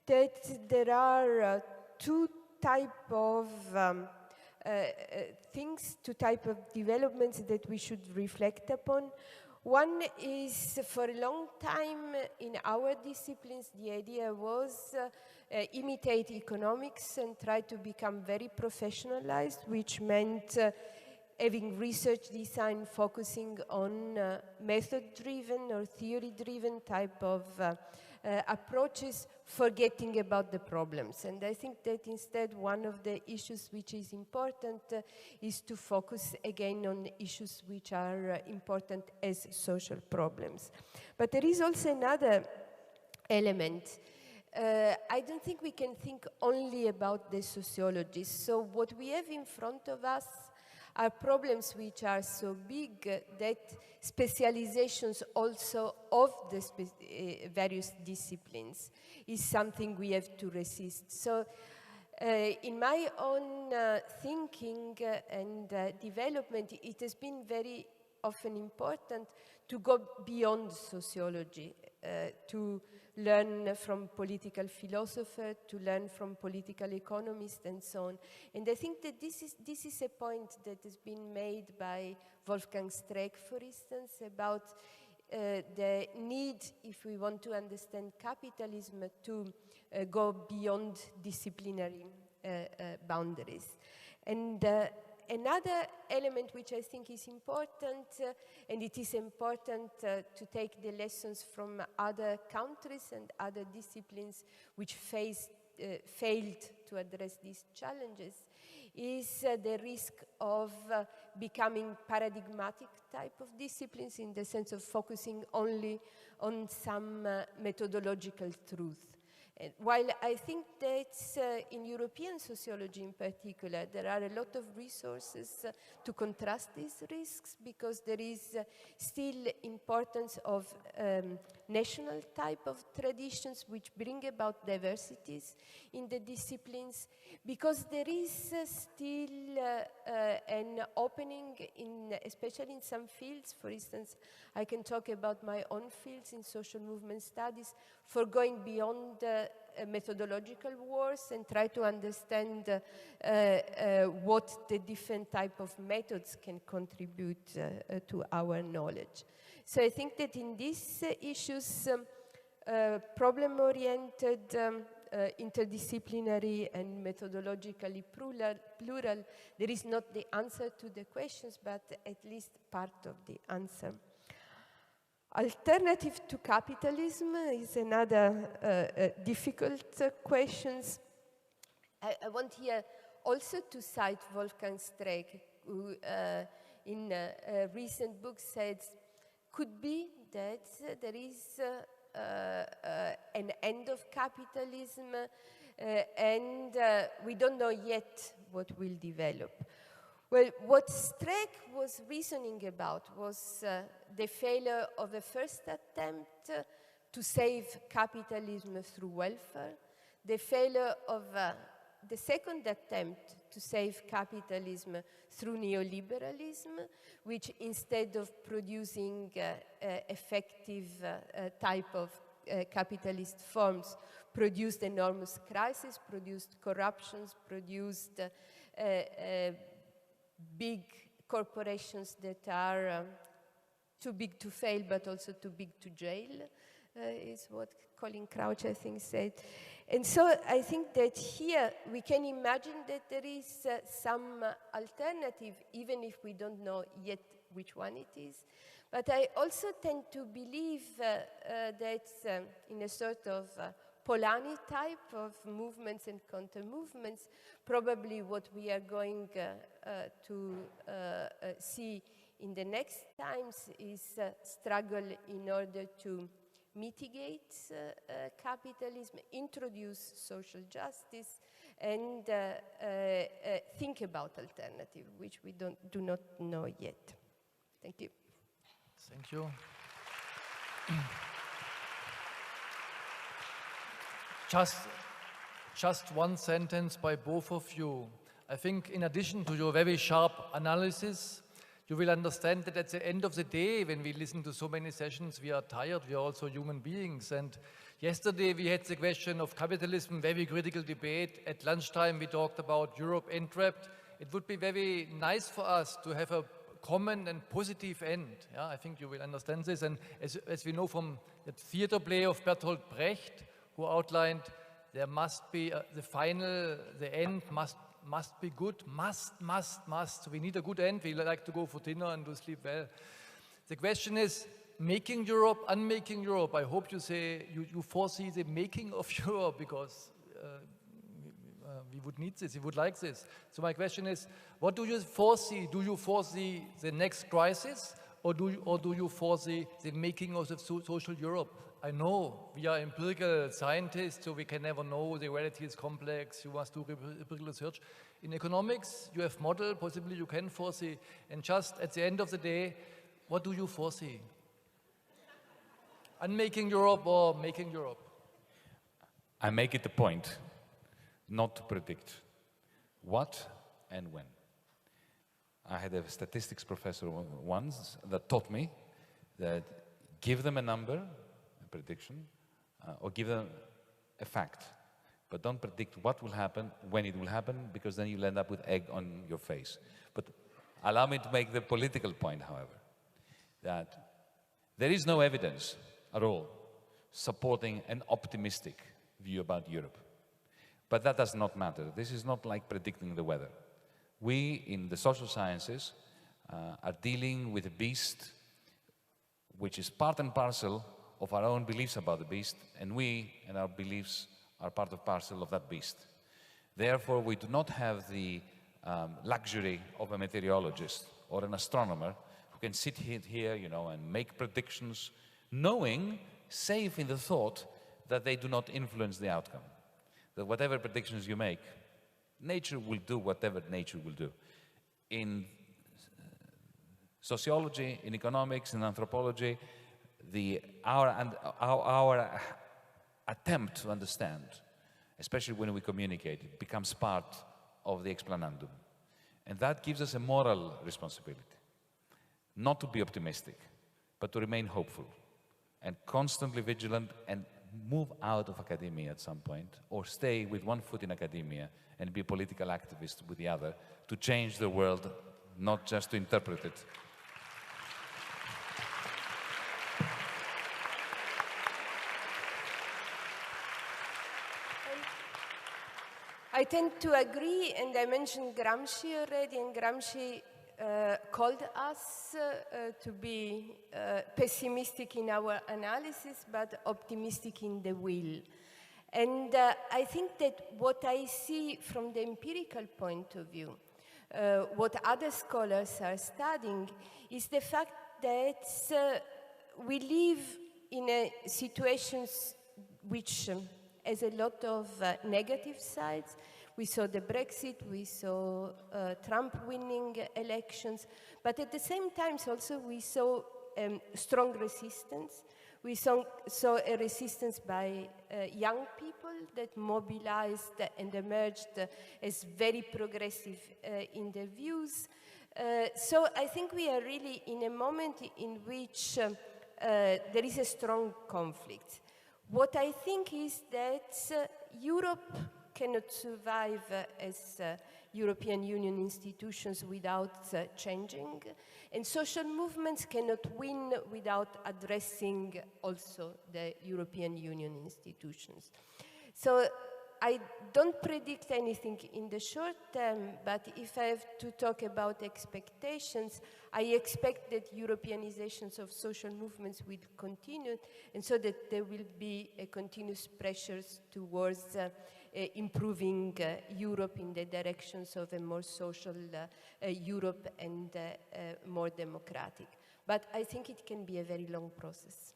that there are two types of things, two types of developments that we should reflect upon. One is, for a long time in our disciplines, the idea was imitate economics and try to become very professionalized, which meant having research design focusing on method-driven or theory-driven type of approaches, forgetting about the problems. And I think that instead one of the issues which is important is to focus again on issues which are important as social problems. But there is also another element. I don't think we can think only about the sociologists. So what we have in front of us are problems which are so big that specializations also of the various disciplines is something we have to resist. So in my own thinking and development, it has been very often important to go beyond sociology, to learn from political philosophers, to learn from political economists, and so on. And I think that this is a point that has been made by Wolfgang Streeck, for instance, about the need, if we want to understand capitalism, to go beyond disciplinary boundaries. And another element which I think is important, and it is important to take the lessons from other countries and other disciplines which failed to address these challenges, is the risk of becoming paradigmatic type of disciplines in the sense of focusing only on some methodological truth. While I think that in European sociology in particular, there are a lot of resources to contrast these risks, because there is still importance of national type of traditions which bring about diversities in the disciplines, because there is still an opening, especially in some fields. For instance, I can talk about my own fields in social movement studies, for going beyond methodological wars and try to understand what the different type of methods can contribute to our knowledge. So I think that in these issues, problem-oriented, interdisciplinary and methodologically plural, there is not the answer to the questions, but at least part of the answer. Alternative to capitalism is another difficult question. I want here also to cite Wolfgang Streeck, who in a recent book said, could be that there is an end of capitalism and we don't know yet what will develop. Well, what Streeck was reasoning about was the failure of a first attempt to save capitalism through welfare, the failure of the second attempt to save capitalism through neoliberalism, which instead of producing effective type of capitalist forms, produced enormous crises, produced corruptions, produced big corporations that are too big to fail, but also too big to jail, is what Colin Crouch, I think, said. And so I think that here we can imagine that there is some alternative, even if we don't know yet which one it is. But I also tend to believe that in a sort of Polanyi type of movements and counter-movements, probably what we are going to see in the next times is struggle in order to mitigate capitalism, introduce social justice, and think about alternative, which we do not know yet. Thank you. Thank you. Just one sentence by both of you. I think in addition to your very sharp analysis, you will understand that at the end of the day, when we listen to so many sessions, we are tired, we are also human beings. And yesterday we had the question of capitalism, very critical debate. At lunchtime we talked about Europe entrapped. It would be very nice for us to have a common and positive end. Yeah, I think you will understand this. And as we know from the theater play of Bertolt Brecht, who outlined there must be the end must be good, must. We need a good end. We like to go for dinner and to sleep well. The question is, making Europe, unmaking Europe. I hope you say, you foresee the making of Europe, because we would need this, we would like this. So my question is, what do you foresee? Do you foresee the next crisis, or do you foresee the making of the social Europe? I know we are empirical scientists, so we can never know. The reality is complex. You must do empirical research. In economics, you have model, possibly you can foresee. And just at the end of the day, what do you foresee? Unmaking Europe or making Europe? I make it a point not to predict what and when. I had a statistics professor once that taught me that give them a number, prediction, or give them a fact, but don't predict what will happen, when it will happen, because then you'll end up with egg on your face. But allow me to make the political point, however, that there is no evidence at all supporting an optimistic view about Europe. But that does not matter. This is not like predicting the weather. We, in the social sciences, are dealing with a beast which is part and parcel of our own beliefs about the beast, and we and our beliefs are part and parcel of that beast. Therefore, we do not have the luxury of a meteorologist or an astronomer who can sit here, you know, and make predictions, knowing, safe in the thought that they do not influence the outcome. That whatever predictions you make, nature will do whatever nature will do. In sociology, in economics, in anthropology, our attempt to understand, especially when we communicate, it becomes part of the explanandum. And that gives us a moral responsibility. Not to be optimistic, but to remain hopeful and constantly vigilant and move out of academia at some point, or stay with one foot in academia and be a political activist with the other to change the world, not just to interpret it. I tend to agree, and I mentioned Gramsci already, and Gramsci called us to be pessimistic in our analysis, but optimistic in the will. And I think that what I see from the empirical point of view, what other scholars are studying, is the fact that we live in situations which has a lot of negative sides. We saw the Brexit, we saw Trump winning elections, but at the same time also we saw strong resistance. We saw a resistance by young people that mobilized and emerged as very progressive in their views. So I think we are really in a moment in which there is a strong conflict. What I think is that Europe cannot survive as European Union institutions without changing, and social movements cannot win without addressing also the European Union institutions. So I don't predict anything in the short term, but if I have to talk about expectations, I expect that Europeanizations of social movements will continue, and so that there will be a continuous pressures towards improving Europe in the directions of a more social Europe and more democratic. But I think it can be a very long process.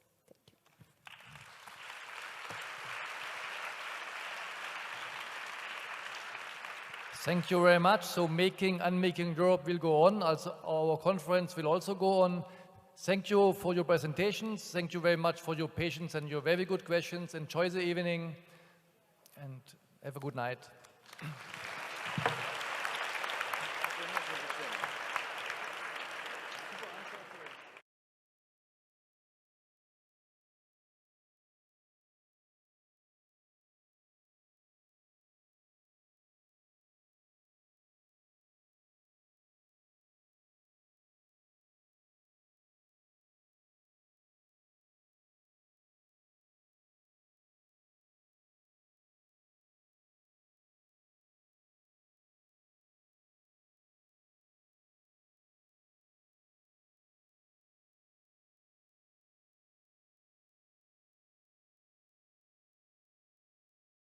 Thank you very much. So Unmaking Europe will go on. Also, our conference will also go on. Thank you for your presentations. Thank you very much for your patience and your very good questions. Enjoy the evening and have a good night.